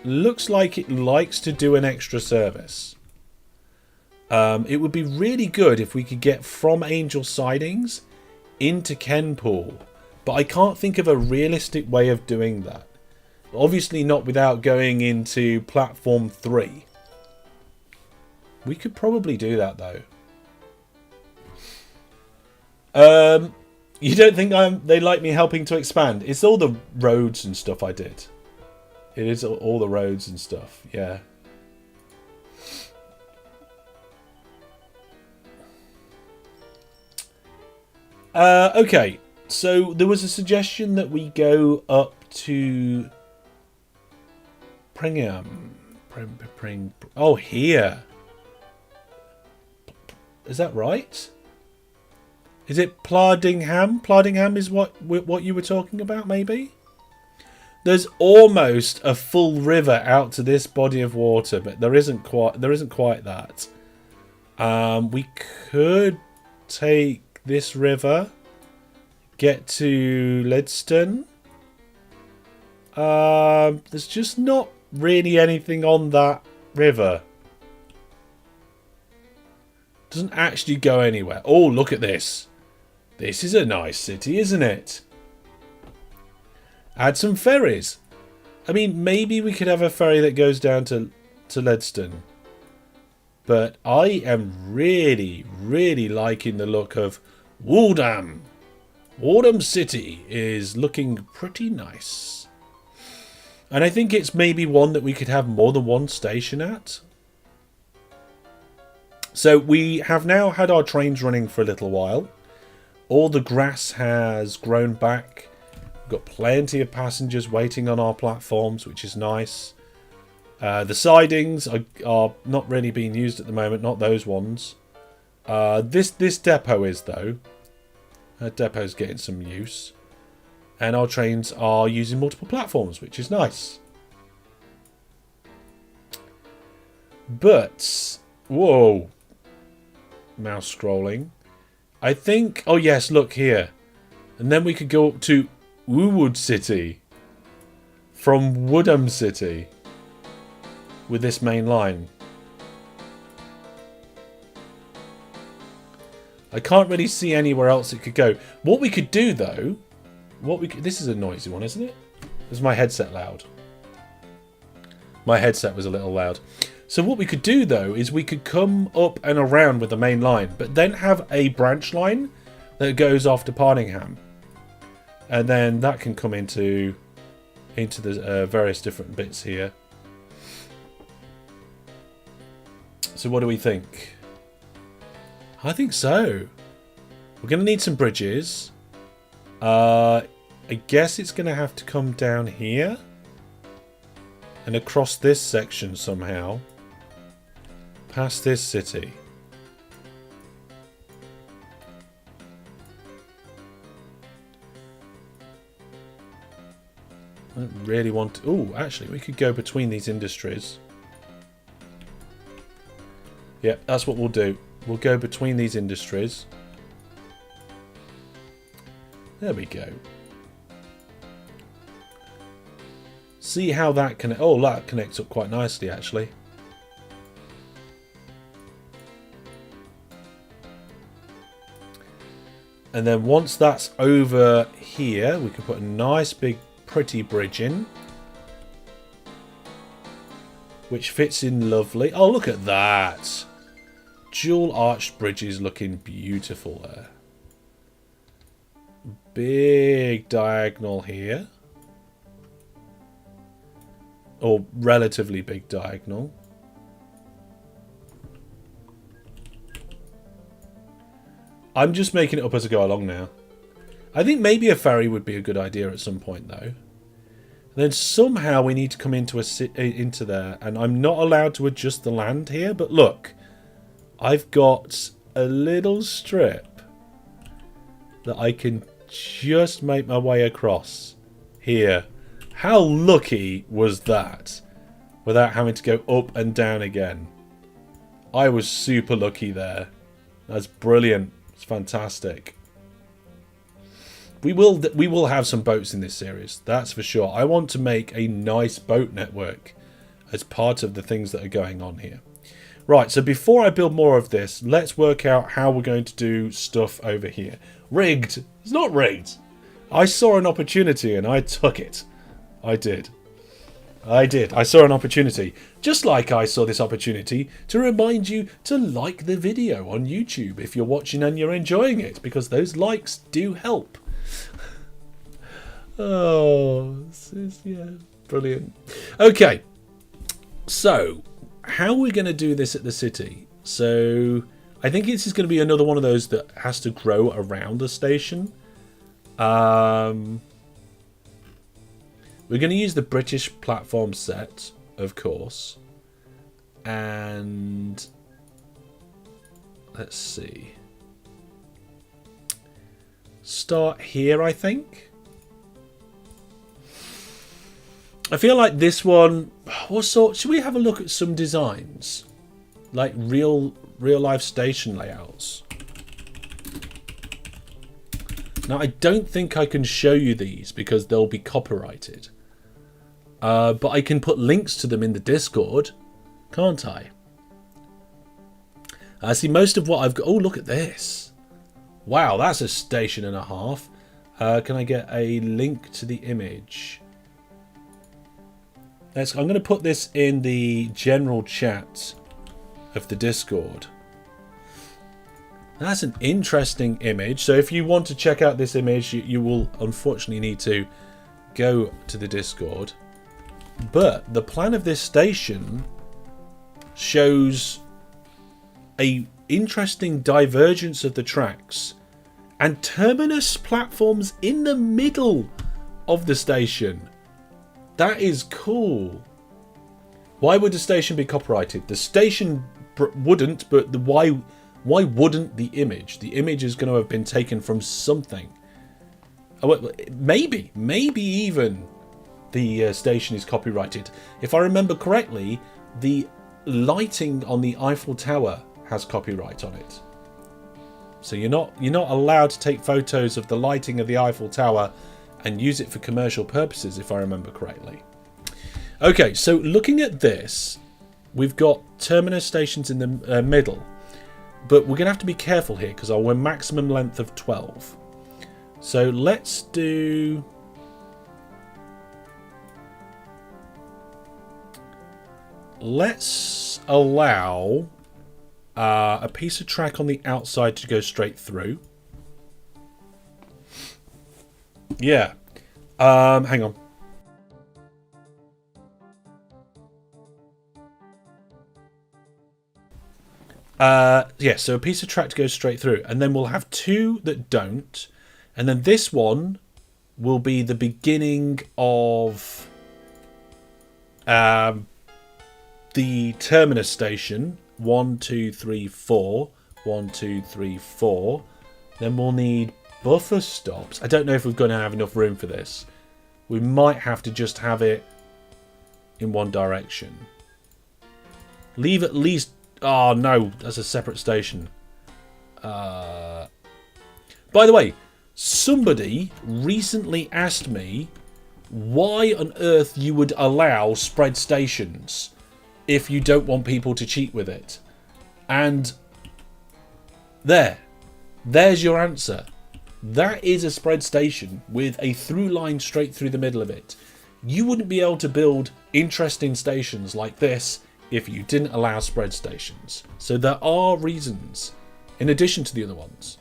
Looks like it likes to do an extra service. It would be really good if we could get from Angel Sidings into Kenpool. But I can't think of a realistic way of doing that. Obviously not without going into Platform 3. We could probably do that though. You don't think they like me helping to expand? It's all the roads and stuff I did. It is all the roads and stuff, yeah. Okay, so there was a suggestion that we go up to Pringham. Oh, here. Is that right? Is it Plardingham? Plardingham is what you were talking about, maybe? There's almost a full river out to this body of water, but there isn't quite that. We could take this river, get to Ledston. There's just not really anything on that river. Doesn't actually go anywhere. Oh, look at this. This is a nice city, isn't it? Add some ferries. I mean, maybe we could have a ferry that goes down to Ledston. But I am really, really liking the look of Waldham. Waldham City is looking pretty nice. And I think it's maybe one that we could have more than one station at. So we have now had our trains running for a little while. All the grass has grown back. We've got plenty of passengers waiting on our platforms, which is nice. The sidings are not really being used at the moment, not those ones. This depot is, though. That depot's getting some use. And our trains are using multiple platforms, which is nice. But, whoa. Mouse scrolling. I think, oh yes, look here. And then we could go up to Woodwood City from Woodham City with this main line. I can't really see anywhere else it could go. What we could do though, this is a noisy one, isn't it? Is my headset loud? My headset was a little loud. So what we could do though is we could come up and around with the main line, but then have a branch line that goes off to Pardingham. And then that can come into the various different bits here. So what do we think? I think so. We're going to need some bridges. I guess it's going to have to come down here. And across this section somehow. Past this city. I don't really want to... Oh, actually, we could go between these industries. Yep, that's what we'll do. We'll go between these industries. There we go. See how that connects... Oh, that connects up quite nicely, actually. And then once that's over here, we can put a nice big pretty bridge in. Which fits in lovely. Oh, look at that. Dual arched bridges looking beautiful there. Big diagonal here. Or relatively big diagonal. I'm just making it up as I go along now. I think maybe a ferry would be a good idea at some point, though. And then somehow we need to come into there, and I'm not allowed to adjust the land here. But look, I've got a little strip that I can just make my way across here. How lucky was that? Without having to go up and down again. I was super lucky there. That's brilliant. It's fantastic. We will have some boats in this series, that's for sure. I want to make a nice boat network as part of the things that are going on here. Right, so before I build more of this, let's work out how we're going to do stuff over here. Rigged. It's not rigged. I saw an opportunity and I took it. I did. I saw an opportunity. Just like I saw this opportunity to remind you to like the video on YouTube if you're watching and you're enjoying it, because those likes do help. Oh, this is, yeah, brilliant. Okay, so how are we going to do this at the city? So I think this is going to be another one of those that has to grow around the station. We're going to use the British platform set, of course. And let's see. Start here, I think. I feel like this one... What sort? Should we have a look at some designs? Like real life station layouts. Now, I don't think I can show you these because they'll be copyrighted. But I can put links to them in the Discord, can't I? See, most of what I've got... Oh, look at this. Wow, that's a station and a half. Can I get a link to the image? I'm going to put this in the general chat of the Discord. That's an interesting image. So if you want to check out this image, you will unfortunately need to go to the Discord. But the plan of this station shows a interesting divergence of the tracks and terminus platforms in the middle of the station. That is cool. Why would the station be copyrighted? The station wouldn't, but why wouldn't the image? The image is going to have been taken from something. Maybe even the station is copyrighted. If I remember correctly, the lighting on the Eiffel Tower has copyright on it. So you're not allowed to take photos of the lighting of the Eiffel Tower and use it for commercial purposes, if I remember correctly. Okay, so looking at this, we've got terminus stations in the middle, but we're going to have to be careful here because we're maximum length of 12. So let's do... Let's allow a piece of track on the outside to go straight through. Yeah. Hang on. Yeah, so a piece of track to go straight through. And then we'll have two that don't. And then this one will be the beginning of the terminus station. 1, 2, 3, 4. 1, 2, 3, 4. Then we'll need buffer stops. I don't know if we're going to have enough room for this. We might have to just have it in one direction. Leave at least... Oh, no. That's a separate station. By the way, somebody recently asked me why on earth you would allow spread stations if you don't want people to cheat with it. And there's your answer. That is a spread station with a through line straight through the middle of it. You wouldn't be able to build interesting stations like this if you didn't allow spread stations. So there are reasons, in addition to the other ones.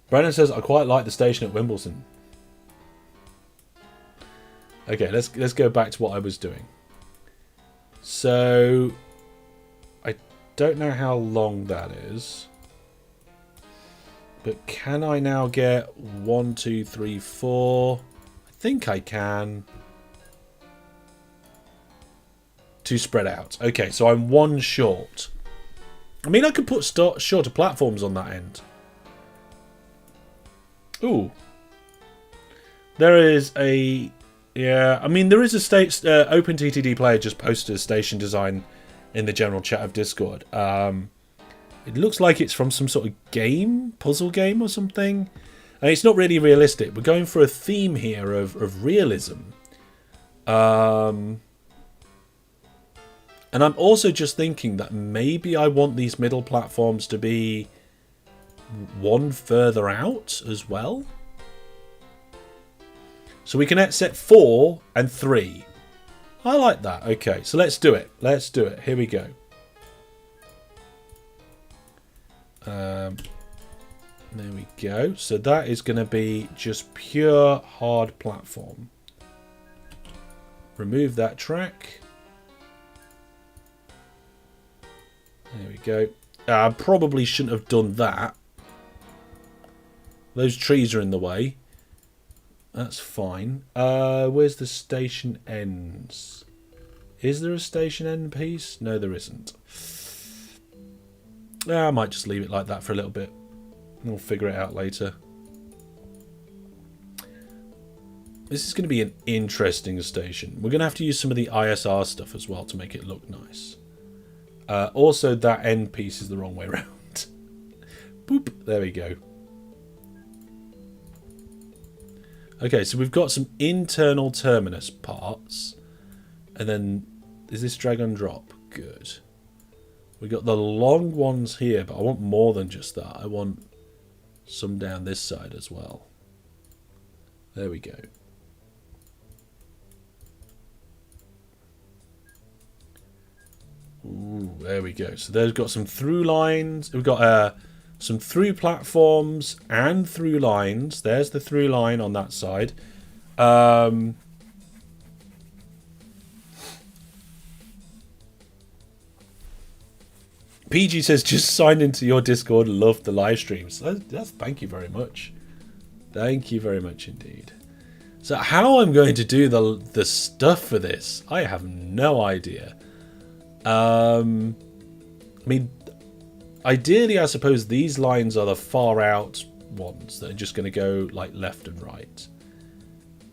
Brandon says, I quite like the station at Wimbledon. Okay, let's go back to what I was doing. So... don't know how long that is, but can I now get 1, 2, 3, 4? I think I can. To spread out. Okay, so I'm one short. I mean, I could put shorter platforms on that end. Ooh. There is a Yeah, I mean, there is a OpenTTD player just posted a station design in the general chat of Discord. It looks like it's from some sort of game, puzzle game or something. And it's not really realistic. We're going for a theme here of realism. And I'm also just thinking that maybe I want these middle platforms to be one further out as well. So we can set 4 and 3. I like that. Okay, so let's do it. Let's do it. Here we go. There we go. So that is going to be just pure hard platform. Remove that track. There we go. I probably shouldn't have done that. Those trees are in the way. That's fine. Where's the station ends? Is there a station end piece? No, there isn't. I might just leave it like that for a little bit. We'll figure it out later. This is going to be an interesting station. We're going to have to use some of the ISR stuff as well to make it look nice. Also, that end piece is the wrong way around. Boop. There we go. Okay, so we've got some internal terminus parts. And then, is this drag and drop? Good. We got the long ones here, but I want more than just that. I want some down this side as well. There we go. Ooh, there we go. So there's got some through lines. We've got some through platforms and through lines. There's the through line on that side. PG says, just signed into your Discord. Love the live streams. Thank you very much. Thank you very much indeed. So how I'm going to do the stuff for this, I have no idea. I mean, ideally, I suppose these lines are the far out ones that are just going to go like left and right.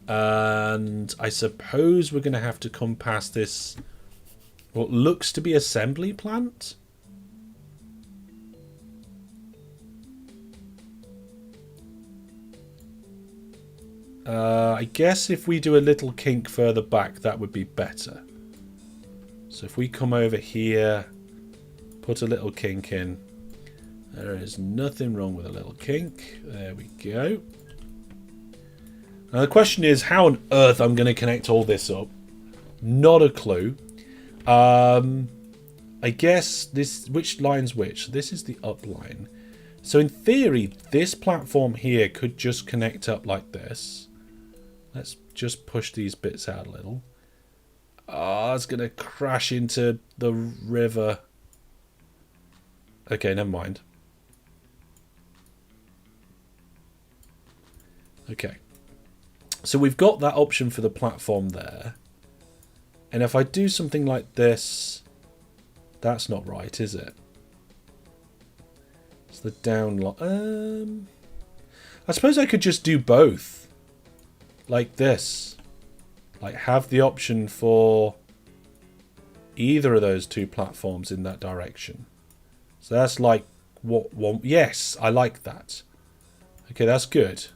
And I suppose we're going to have to come past this, what looks to be assembly plant. I guess if we do a little kink further back, that would be better. So if we come over here, put a little kink in. There is nothing wrong with a little kink. There we go. Now the question is, how on earth I'm going to connect all this up? Not a clue. I guess which line's which? This is the up line. So in theory, this platform here could just connect up like this. Let's just push these bits out a little. Oh, it's going to crash into the river. Okay, never mind. Okay. So we've got that option for the platform there. And if I do something like this, that's not right, is it? It's the down line. I suppose I could just do both. Like this. Like have the option for either of those two platforms in that direction. So that's like what one. Yes, I like that. Okay, that's good.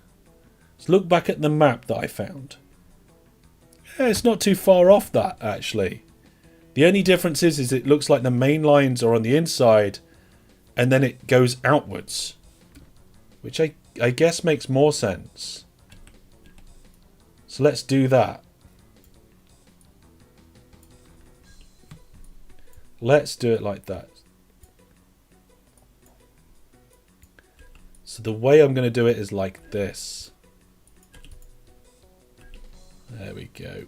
Let's look back at the map that I found. Yeah, it's not too far off that actually. The only difference is it looks like the main lines are on the inside and then it goes outwards. Which I guess makes more sense. So let's do that. Let's do it like that. So the way I'm going to do it is like this. There we go.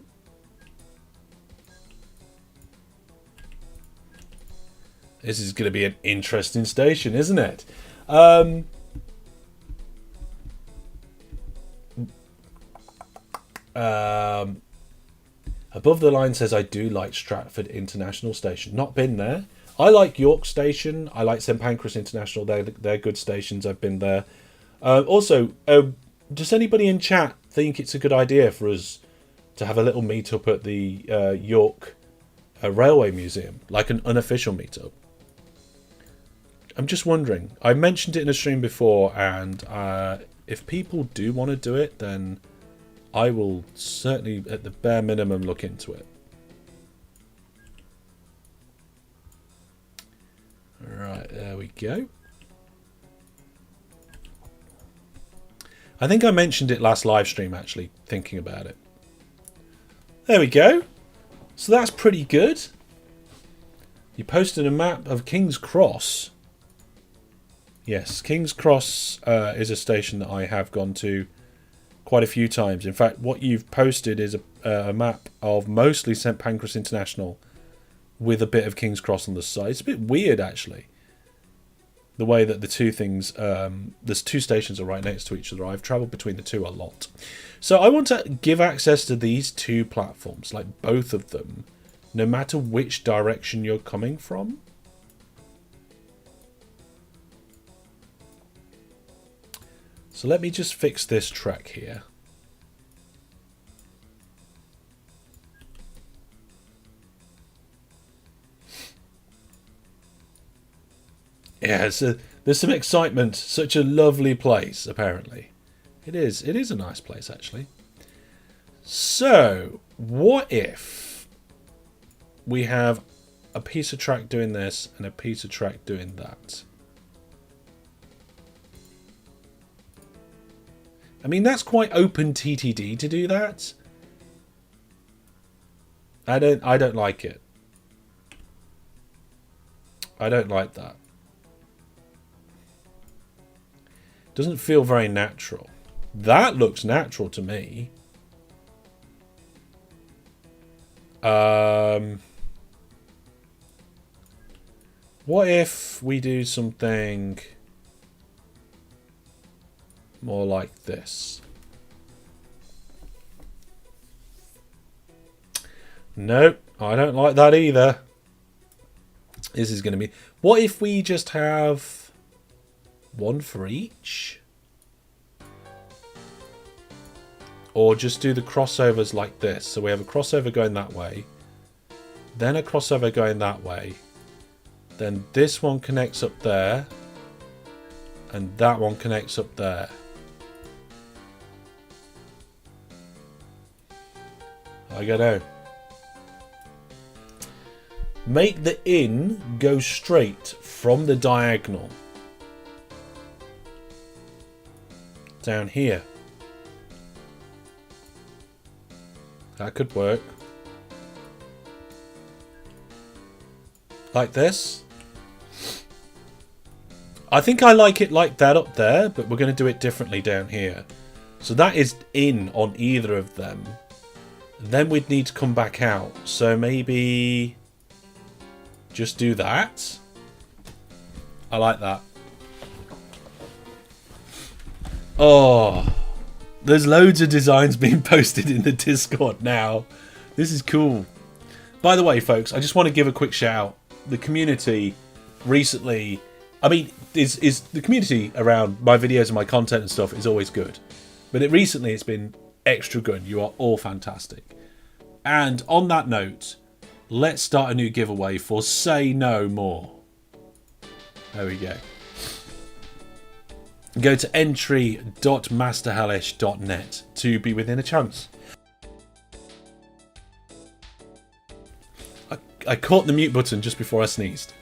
This is going to be an interesting station, isn't it? Above the line says, I do like Stratford International Station. Not been there. I like York Station. I like St Pancras International. They're good stations. I've been there. Also, does anybody in chat think it's a good idea for us to have a little meetup at the York Railway Museum, like an unofficial meetup. I'm just wondering. I mentioned it in a stream before, and if people do want to do it, then I will certainly, at the bare minimum, look into it. Right, there we go. I think I mentioned it last live stream, actually, thinking about it. There we go. So that's pretty good. You posted a map of King's Cross. Yes, King's Cross is a station that I have gone to quite a few times. In fact, what you've posted is a map of mostly St Pancras International with a bit of King's Cross on the side. It's a bit weird, actually, the way that the two things, there's two stations are right next to each other. I've travelled between the two a lot. So I want to give access to these two platforms, like both of them, no matter which direction you're coming from. So let me just fix this track here. Yeah, there's some excitement. Such a lovely place, apparently. It is a nice place, actually. So, what if we have a piece of track doing this and a piece of track doing that? I mean, that's quite OpenTTD to do that. I don't like it. I don't like that. Doesn't feel very natural. That looks natural to me. What if we do something more like this? Nope, I don't like that either. This is going to be... What if we just have one for each? Or just do the crossovers like this. So we have a crossover going that way, then a crossover going that way, then this one connects up there, and that one connects up there. I don't know. Make the in go straight from the diagonal down here. That could work. Like this. I think I like it like that up there, but we're going to do it differently down here. So that is in on either of them. Then we'd need to come back out. So maybe just do that. I like that. Oh, there's loads of designs being posted in the Discord now. This is cool. By the way, folks, I just want to give a quick shout out. The community recently, I mean, is the community around my videos and my content and stuff is always good. But recently it's been extra good. You are all fantastic. And on that note, let's start a new giveaway for Say No More. There we go. Go to entry.masterhellish.net to be within a chance. I caught the mute button just before I sneezed.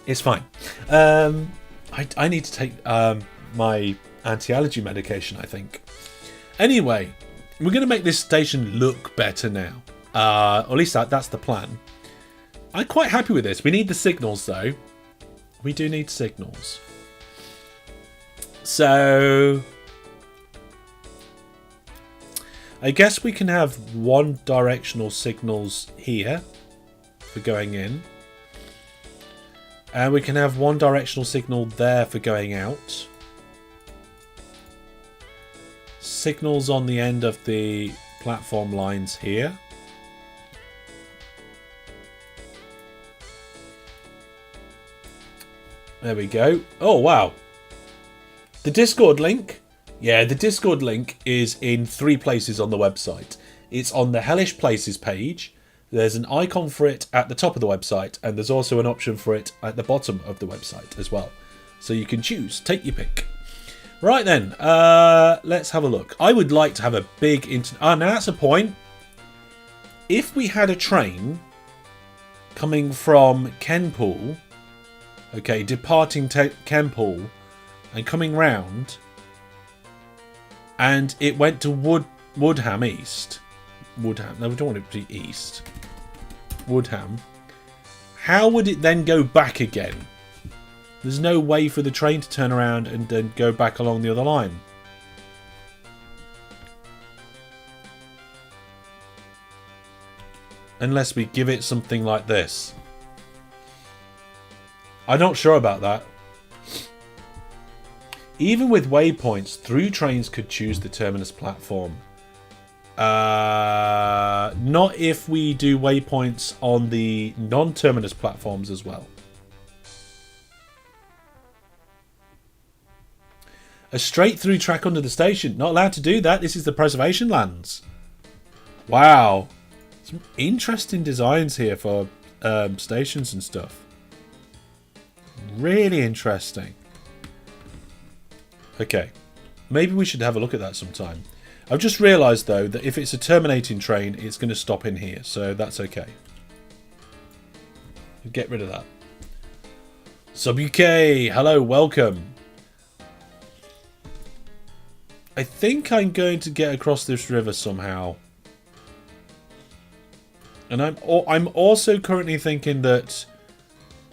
It's fine. I need to take my anti-allergy medication, I think. Anyway, we're going to make this station look better now. Or at least that's the plan. I'm quite happy with this. We need the signals, though. We do need signals. So I guess we can have one directional signals here for going in. And we can have one directional signal there for going out. Signals on the end of the platform lines here. There we go. Oh, wow. The Discord link Yeah, the Discord link is in 3 places on the website. It's on the Hellish Places page. There's an icon for it at the top of the website, and there's also an option for it at the bottom of the website as well. So you can choose, take your pick. Right then, let's have a look. I would like to have a big now that's a point. If we had a train coming from Kenpool, okay, departing Kenpool and coming round, and it went to Woodham East. Woodham. No, we don't want it to be East. Woodham. How would it then go back again? There's no way for the train to turn around and then go back along the other line. Unless we give it something like this. I'm not sure about that. Even with waypoints, through trains could choose the terminus platform. Not if we do waypoints on the non-terminus platforms as well. A straight through track under the station. Not allowed to do that. This is the preservation lands. Wow. Some interesting designs here for stations and stuff. Really interesting. Okay. Maybe we should have a look at that sometime. I've just realised, though, that if it's a terminating train, it's going to stop in here. So that's okay. Get rid of that. Sub UK, hello, welcome. I think I'm going to get across this river somehow. And I'm also currently thinking that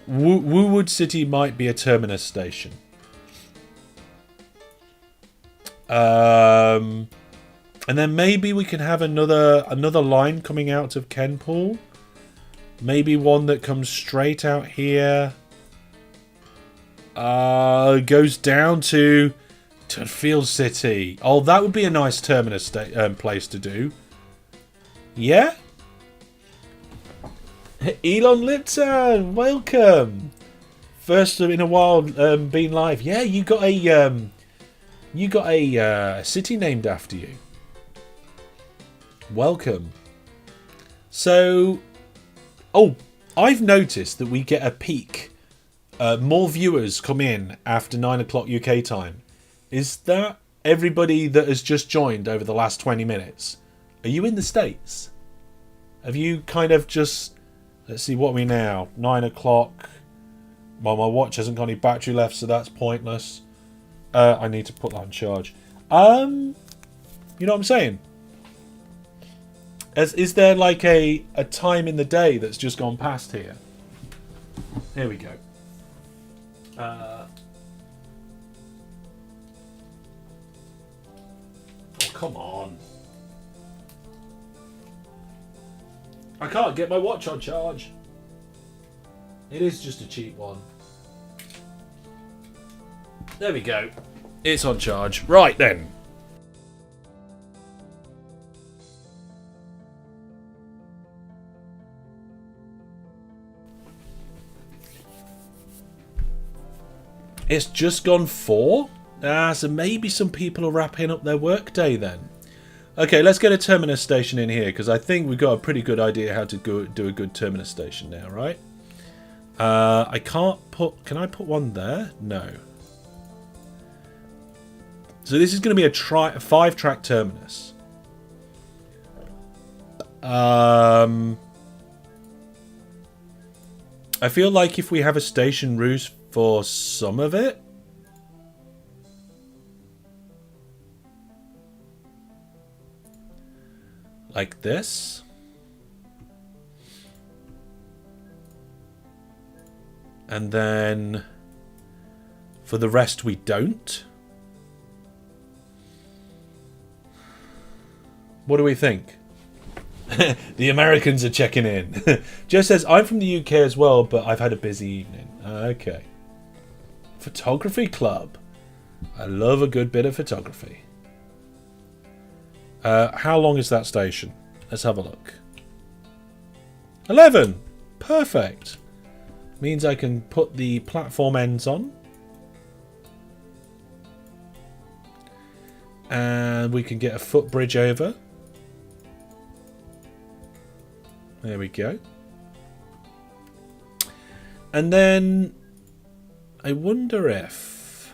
Woowood City might be a terminus station. And then maybe we can have another line coming out of Kenpool. Maybe one that comes straight out here. Goes down to Tudfield City. Oh, that would be a nice terminus place to do. Yeah? Elon Lipton, welcome. First in a while being live. Yeah, you got a city named after you. Welcome. So, I've noticed that we get a peak. More viewers come in after 9 o'clock UK time. Is that everybody that has just joined over the last 20 minutes? Are you in the States? Have you kind of just... Let's see, what are we now? 9 o'clock. Well, my watch hasn't got any battery left, so that's pointless. I need to put that on charge. You know what I'm saying? Is there like a time in the day that's just gone past here? Here we go. Oh, come on. I can't get my watch on charge. It is just a cheap one. There we go. It's on charge. Right then. It's just gone 4? So maybe some people are wrapping up their workday then. Okay, let's get a terminus station in here, because I think we've got a pretty good idea how to do a good terminus station now, right? I can't put... Can I put one there? No. So this is going to be a 5-track terminus. I feel like if we have a station route for some of it... Like this. And then for the rest we don't. What do we think? The Americans are checking in. Joe says, I'm from the UK as well, but I've had a busy evening. Okay. Photography club. I love a good bit of photography. How long is that station? Let's have a look. 11! Perfect. Means I can put the platform ends on. And we can get a footbridge over. There we go. And then I wonder if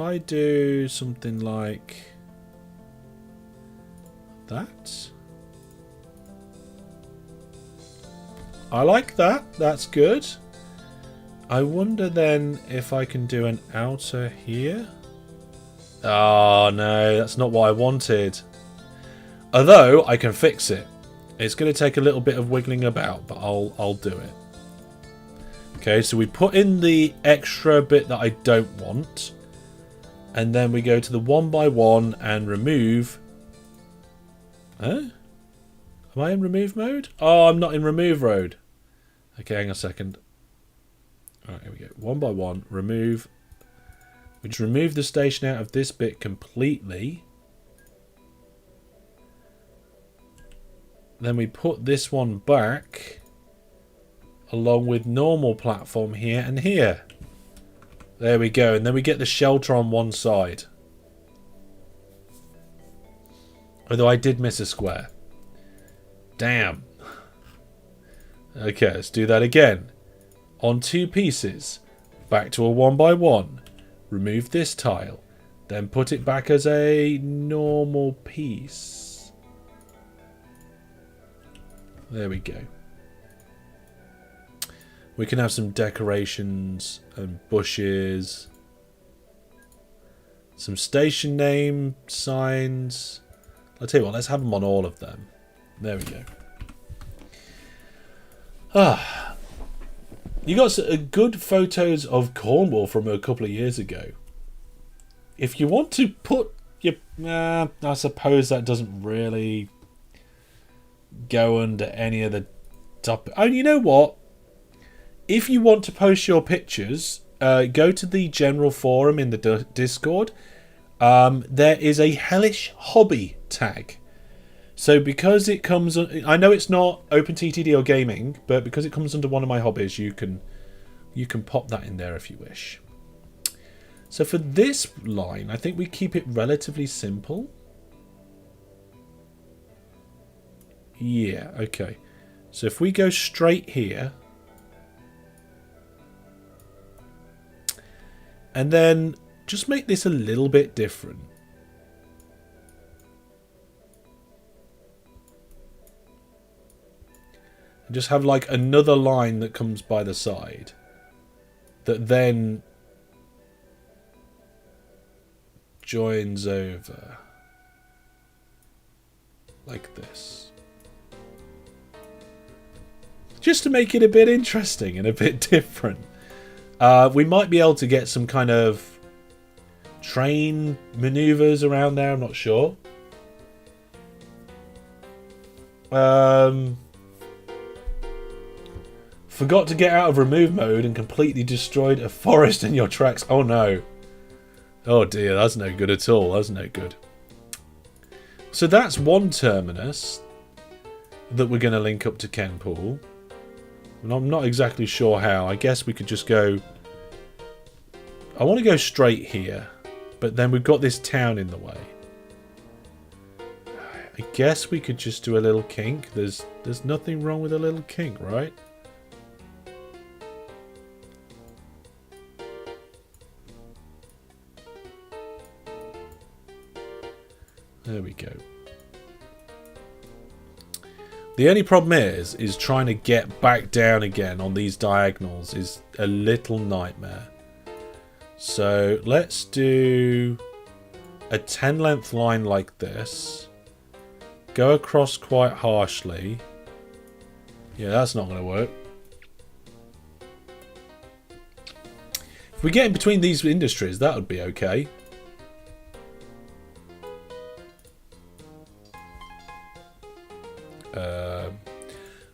I do something like that. I like that. That's good. I wonder then if I can do an outer here. Oh no, that's not what I wanted. Although I can fix it. It's going to take a little bit of wiggling about, but I'll do it. Okay, so we put in the extra bit that I don't want. And then we go to the 1x1 and remove. Huh? Am I in remove mode? Oh, I'm not in remove mode. Okay, hang on a second. Alright, here we go. 1x1, remove. We just remove the station out of this bit completely. Then we put this one back along with normal platform here and here. There we go. And then we get the shelter on one side. Although I did miss a square. Damn. Okay, let's do that again. On 2 pieces. Back to a 1x1. Remove this tile. Then put it back as a normal piece. There we go. We can have some decorations and bushes. Some station name signs. I'll tell you what, let's have them on all of them. There we go. Ah, you got good photos of Cornwall from a couple of years ago. If you want to put your... I suppose that doesn't really go under any of the top... Oh, you know what? If you want to post your pictures, go to the general forum in the Discord. There is a hellish hobby tag. So because it comes... I know it's not OpenTTD or gaming, but because it comes under one of my hobbies, you can pop that in there if you wish. So for this line, I think we keep it relatively simple. Yeah, okay. So if we go straight here... And then just make this a little bit different. And just have like another line that comes by the side. That then joins over. Like this. Just to make it a bit interesting and a bit different. We might be able to get some kind of train maneuvers around there, I'm not sure. Forgot to get out of remove mode and completely destroyed a forest in your tracks. Oh no. Oh dear, that's no good at all. That's no good. So that's one terminus that we're going to link up to Kenpool. And I'm not exactly sure how. I guess we could just go... I want to go straight here. But then we've got this town in the way. I guess we could just do a little kink. There's nothing wrong with a little kink, right? There we go. The only problem is trying to get back down again on these diagonals is a little nightmare. So let's do a 10 length line like this. Go across quite harshly. Yeah, that's not going to work. If we get in between these industries, that would be okay.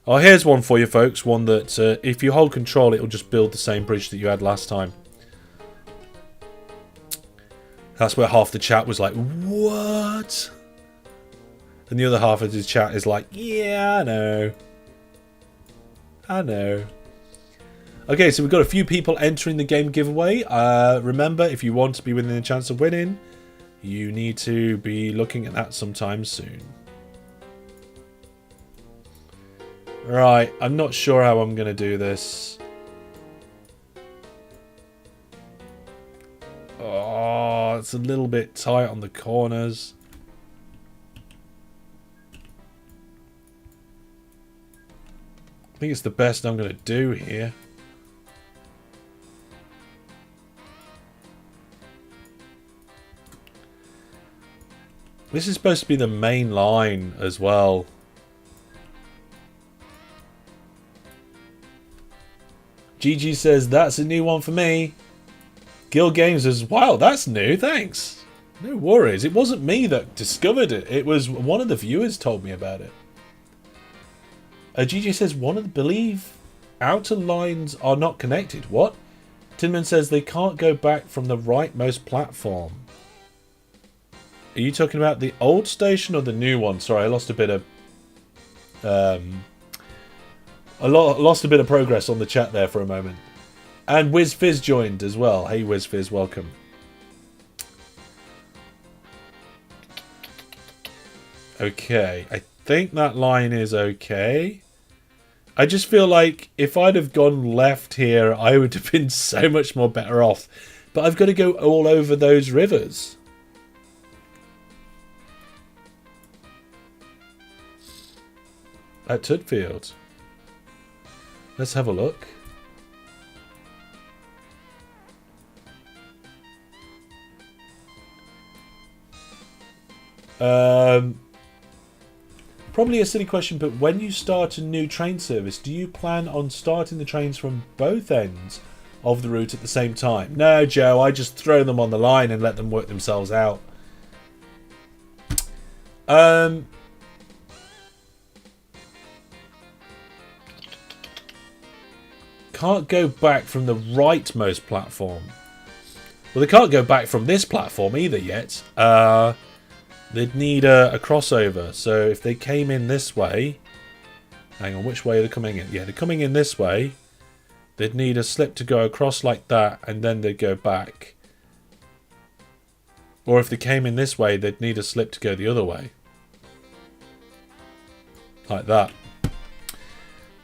Oh, here's one for you folks. One that if you hold control, it'll just build the same bridge that you had last time. That's where half the chat was like, what? And the other half of the chat is like, yeah, I know. I know. Okay, so we've got a few people entering the game giveaway. Remember, if you want to be within a chance of winning, you need to be looking at that sometime soon. Right, I'm not sure how I'm going to do this. Oh, it's a little bit tight on the corners. I think it's the best I'm going to do here. This is supposed to be the main line as well. GG says, that's a new one for me. Gil Games says, wow, that's new, thanks. No worries. It wasn't me that discovered it. It was one of the viewers told me about it. GG says, believe outer lines are not connected. What? Tinman says they can't go back from the rightmost platform. Are you talking about the old station or the new one? Sorry, I lost a bit of lost a bit of progress on the chat there for a moment. And WizFizz joined as well. Hey WizFizz, welcome. Okay, I think that line is okay. I just feel like if I'd have gone left here, I would have been so much more better off. But I've got to go all over those rivers. At Tudfield. Let's have a look. Probably a silly question, but when you start a new train service, do you plan on starting the trains from both ends of the route at the same time? No, Joe, I just throw them on the line and let them work themselves out. Can't go back from the rightmost platform. Well, they can't go back from this platform either yet. They'd need a crossover. So if they came in this way... Hang on, which way are they coming in? Yeah, they're coming in this way. They'd need a slip to go across like that, and then they'd go back. Or if they came in this way, they'd need a slip to go the other way. Like that.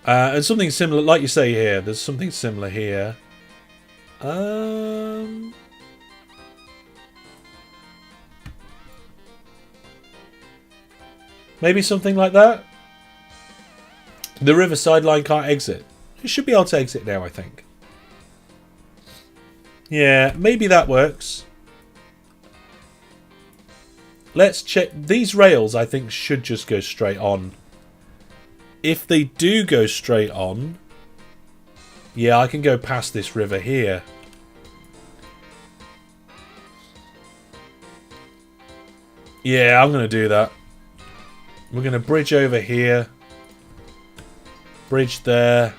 And something similar, like you say here, there's something similar here. Maybe something like that. The riverside line can't exit. It should be able to exit now, I think. Yeah, maybe that works. Let's check. These rails, I think, should just go straight on. If they do go straight on, yeah, I can go past this river here. Yeah, I'm going to do that. We're going to bridge over here. Bridge there.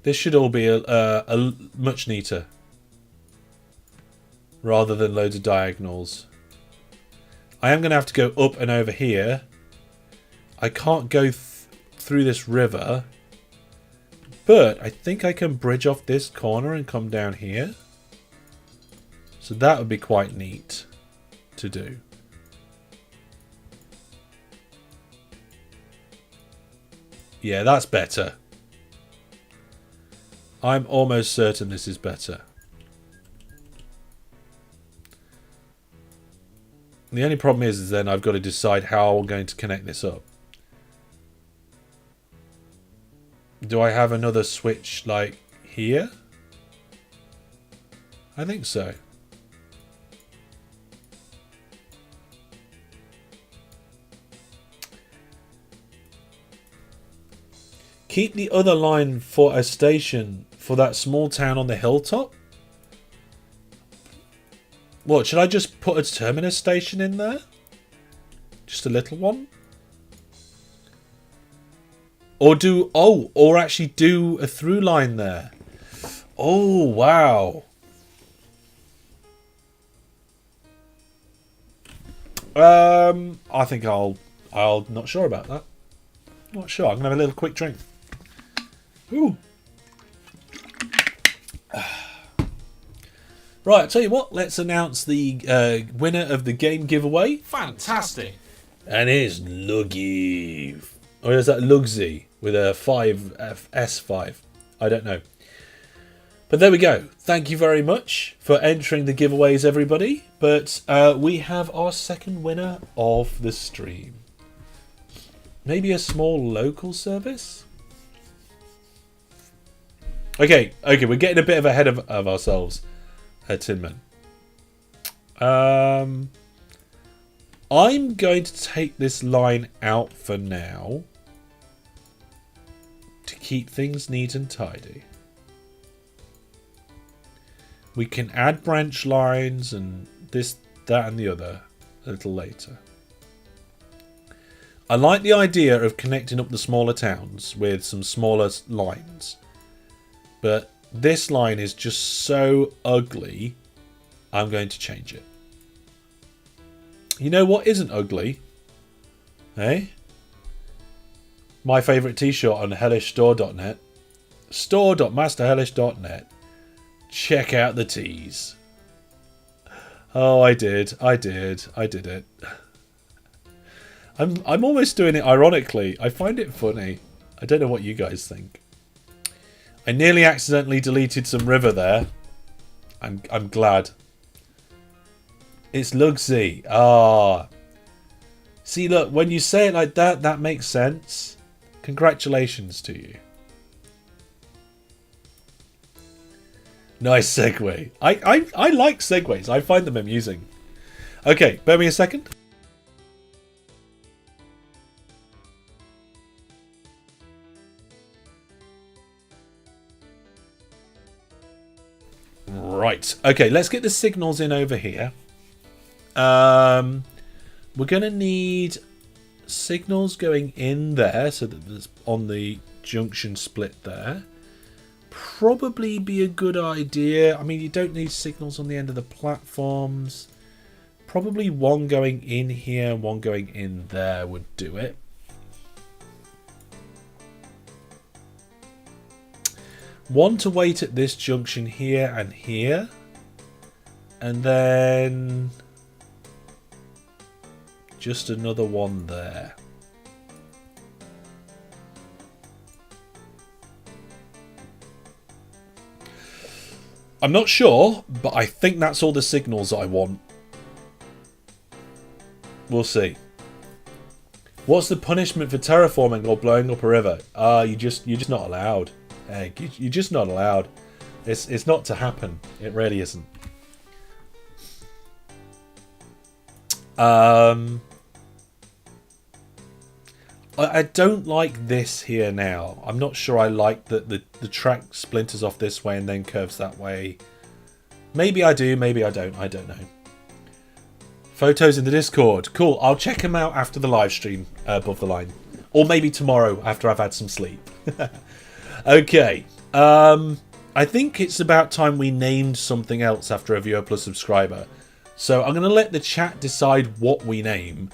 This should all be a much neater. Rather than loads of diagonals. I am going to have to go up and over here. I can't go through this river. But I think I can bridge off this corner and come down here. So that would be quite neat to do. Yeah, that's better. I'm almost certain this is better. The only problem is then I've got to decide how I'm going to connect this up. Do I have another switch like here? I think so. Keep the other line for a station for that small town on the hilltop? What, should I just put a terminus station in there? Just a little one? Or do... Oh, or actually do a through line there. Oh, wow. I think I'll not sure about that. Not sure. I'm gonna have a little quick drink. Ooh. Right, I'll tell you what, let's announce the winner of the game giveaway. Fantastic. And it's Luggy. Or is that Lugsy with a S5? I don't know. But there we go. Thank you very much for entering the giveaways, everybody. But we have our second winner of the stream. Maybe a small local service? Okay, we're getting a bit ahead of ourselves. Tinman. I'm going to take this line out for now to keep things neat and tidy. We can add branch lines and this, that and the other a little later. I like the idea of connecting up the smaller towns with some smaller lines, but this line is just so ugly, I'm going to change it. You know what isn't ugly? Eh? My favourite t-shirt on hellishstore.net. Store.masterhellish.net. Check out the tees. Oh, I did it. I'm almost doing it ironically. I find it funny. I don't know what you guys think. I nearly accidentally deleted some river there. I'm glad. It's Lugsy. Ah. See, look, when you say it like that, that makes sense. Congratulations to you. Nice segue. I like segues. I find them amusing. Okay, bear me a second. Right. Okay, let's get the signals in over here. We're going to need signals going in there so that there's on the junction split there. Probably be a good idea. I mean, you don't need signals on the end of the platforms. Probably one going in here, one going in there would do it. One to wait at this junction here and here. And then just another one there. I'm not sure, but I think that's all the signals I want. We'll see. What's the punishment for terraforming or blowing up a river? You're just not allowed. Hey, you're just not allowed. It's not to happen. It really isn't. I don't like this here now. I'm not sure I like that the track splinters off this way and then curves that way. Maybe I do, maybe I don't. I don't know. Photos in the Discord. Cool. I'll check them out after the live stream above the line. Or maybe tomorrow after I've had some sleep. Okay. I think it's about time we named something else after a viewer plus subscriber. So I'm going to let the chat decide what we name.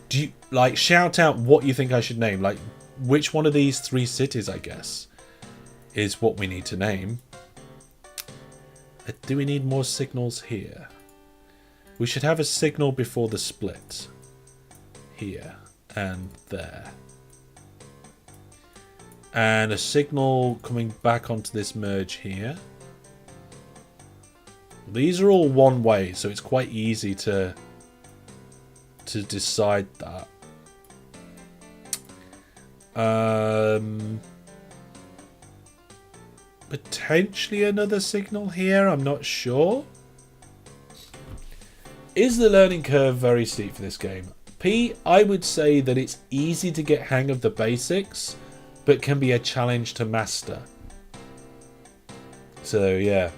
Do you like shout out what you think I should name? Like which one of these three cities, I guess, is what we need to name. Do we need more signals here? We should have a signal before the split. Here and there. And a signal coming back onto this merge here. These are all one way, so it's quite easy to decide that. Potentially another signal here, I'm not sure. Is the learning curve very steep for this game? I would say that it's easy to get hang of the basics, but can be a challenge to master. So, yeah.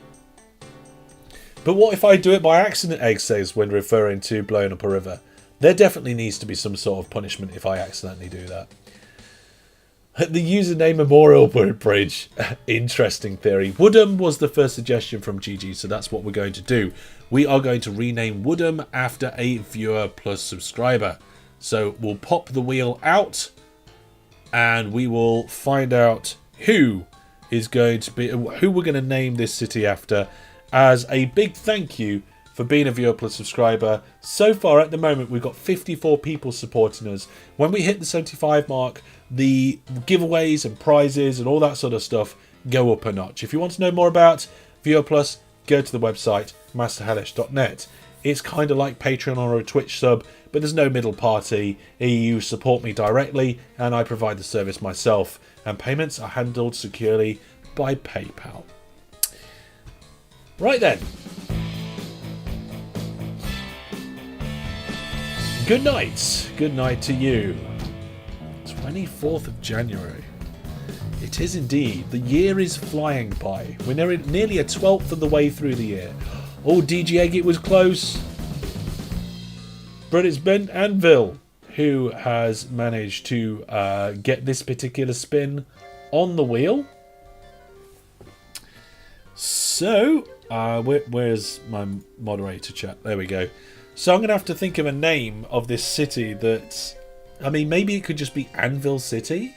But what if I do it by accident, Egg says, when referring to blowing up a river? There definitely needs to be some sort of punishment if I accidentally do that. The username Memorial Bridge. Interesting theory. Woodham was the first suggestion from GG, so that's what we're going to do. We are going to rename Woodham after a viewer plus subscriber. So we'll pop the wheel out and we will find out who is going to be, who we're going to name this city after, as a big thank you for being a viewer plus subscriber. So far at the moment we've got 54 people supporting us. When we hit the 75 mark, the giveaways and prizes and all that sort of stuff go up a notch. If you want to know more about viewer plus, go to the website masterhellish.net. It's kind of like Patreon or a Twitch sub, but there's no middle party. You support me directly and I provide the service myself, and payments are handled securely by PayPal. Right then. Good night. Good night to you. 24th of January. It is indeed. The year is flying by. We're nearly a 12th of the way through the year. Oh, DG Egg, it was close. But it's Ben Anvil who has managed to get this particular spin on the wheel. So, where's my moderator chat? There we go. So I'm going to have to think of a name of this city that... I mean, maybe it could just be Anvil City.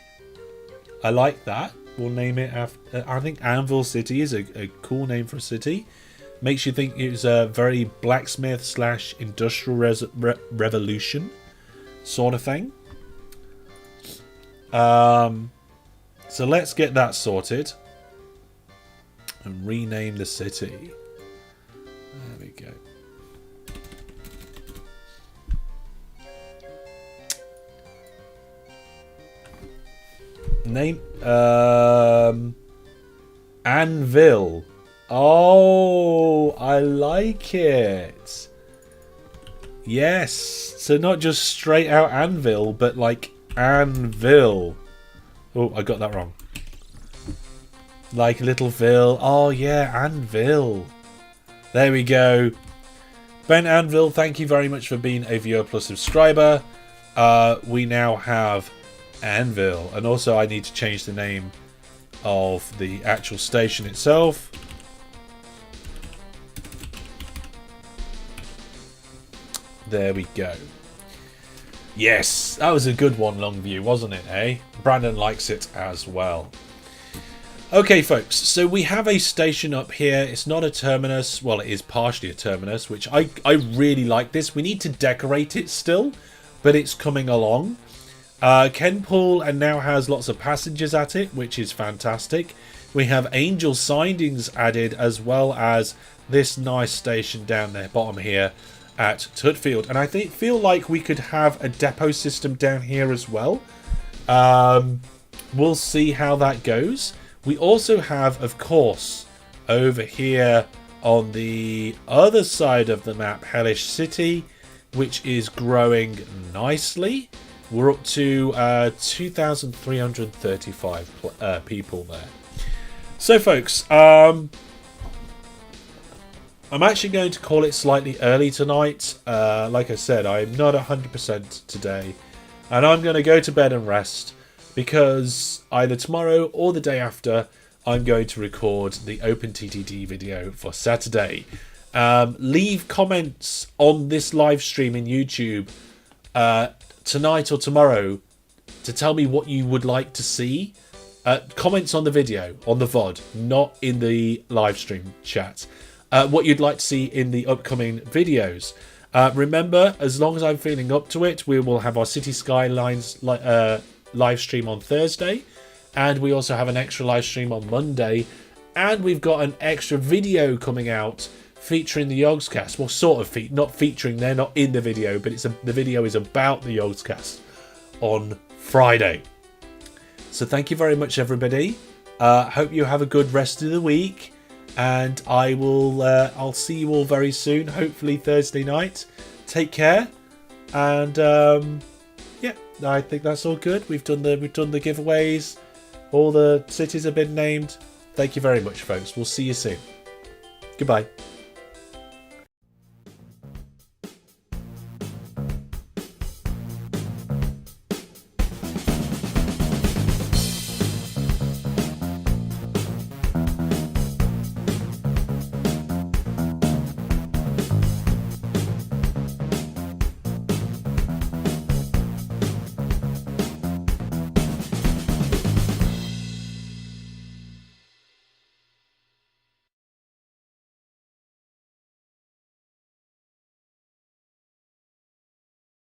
I like that. We'll name it after... I think Anvil City is a cool name for a city. Makes you think it's a very blacksmith / industrial revolution sort of thing. So let's get that sorted. And rename the city. There we go. Name Anvil. Oh, I like it. Yes. So not just straight out Anvil, but like Anvil. Oh, I got that wrong. Like little Vil. Oh yeah, Anvil. There we go. Ben Anvil, thank you very much for being a viewer plus subscriber. We now have Anvil, and also I need to change the name of the actual station itself. There we go. Yes, that was a good one, Longview, wasn't it, eh? Brandon likes it as well. Okay, folks, so we have a station up here. It's not a terminus. Well, it is partially a terminus, which I really like this. We need to decorate it still, but it's coming along. Kenpool and now has lots of passengers at it, which is fantastic. We have Angel Sidings added, as well as this nice station down there bottom here at Tutfield. And I feel like we could have a depot system down here as well. We'll see how that goes. We also have, of course, over here on the other side of the map, Hellish City, which is growing nicely. We're up to 2,335 people there. So, folks, I'm actually going to call it slightly early tonight. Like I said, I'm not 100% today. And I'm going to go to bed and rest, because either tomorrow or the day after, I'm going to record the OpenTTD video for Saturday. Leave comments on this live stream in YouTube tonight or tomorrow to tell me what you would like to see. Comments on the video, on the VOD, not in the live stream chat. What you'd like to see in the upcoming videos. Remember, as long as I'm feeling up to it, we will have our City Skylines live stream on Thursday, and we also have an extra live stream on Monday, and we've got an extra video coming out featuring the Yogscast. Well, sort of not featuring, they're not in the video, but the video is about the Yogscast on Friday. So thank you very much, everybody. Hope you have a good rest of the week, and I'll see you all very soon, hopefully Thursday night. Take care, and yeah, I think that's all good. We've done the giveaways. All the cities have been named. Thank you very much, folks. We'll see you soon. Goodbye.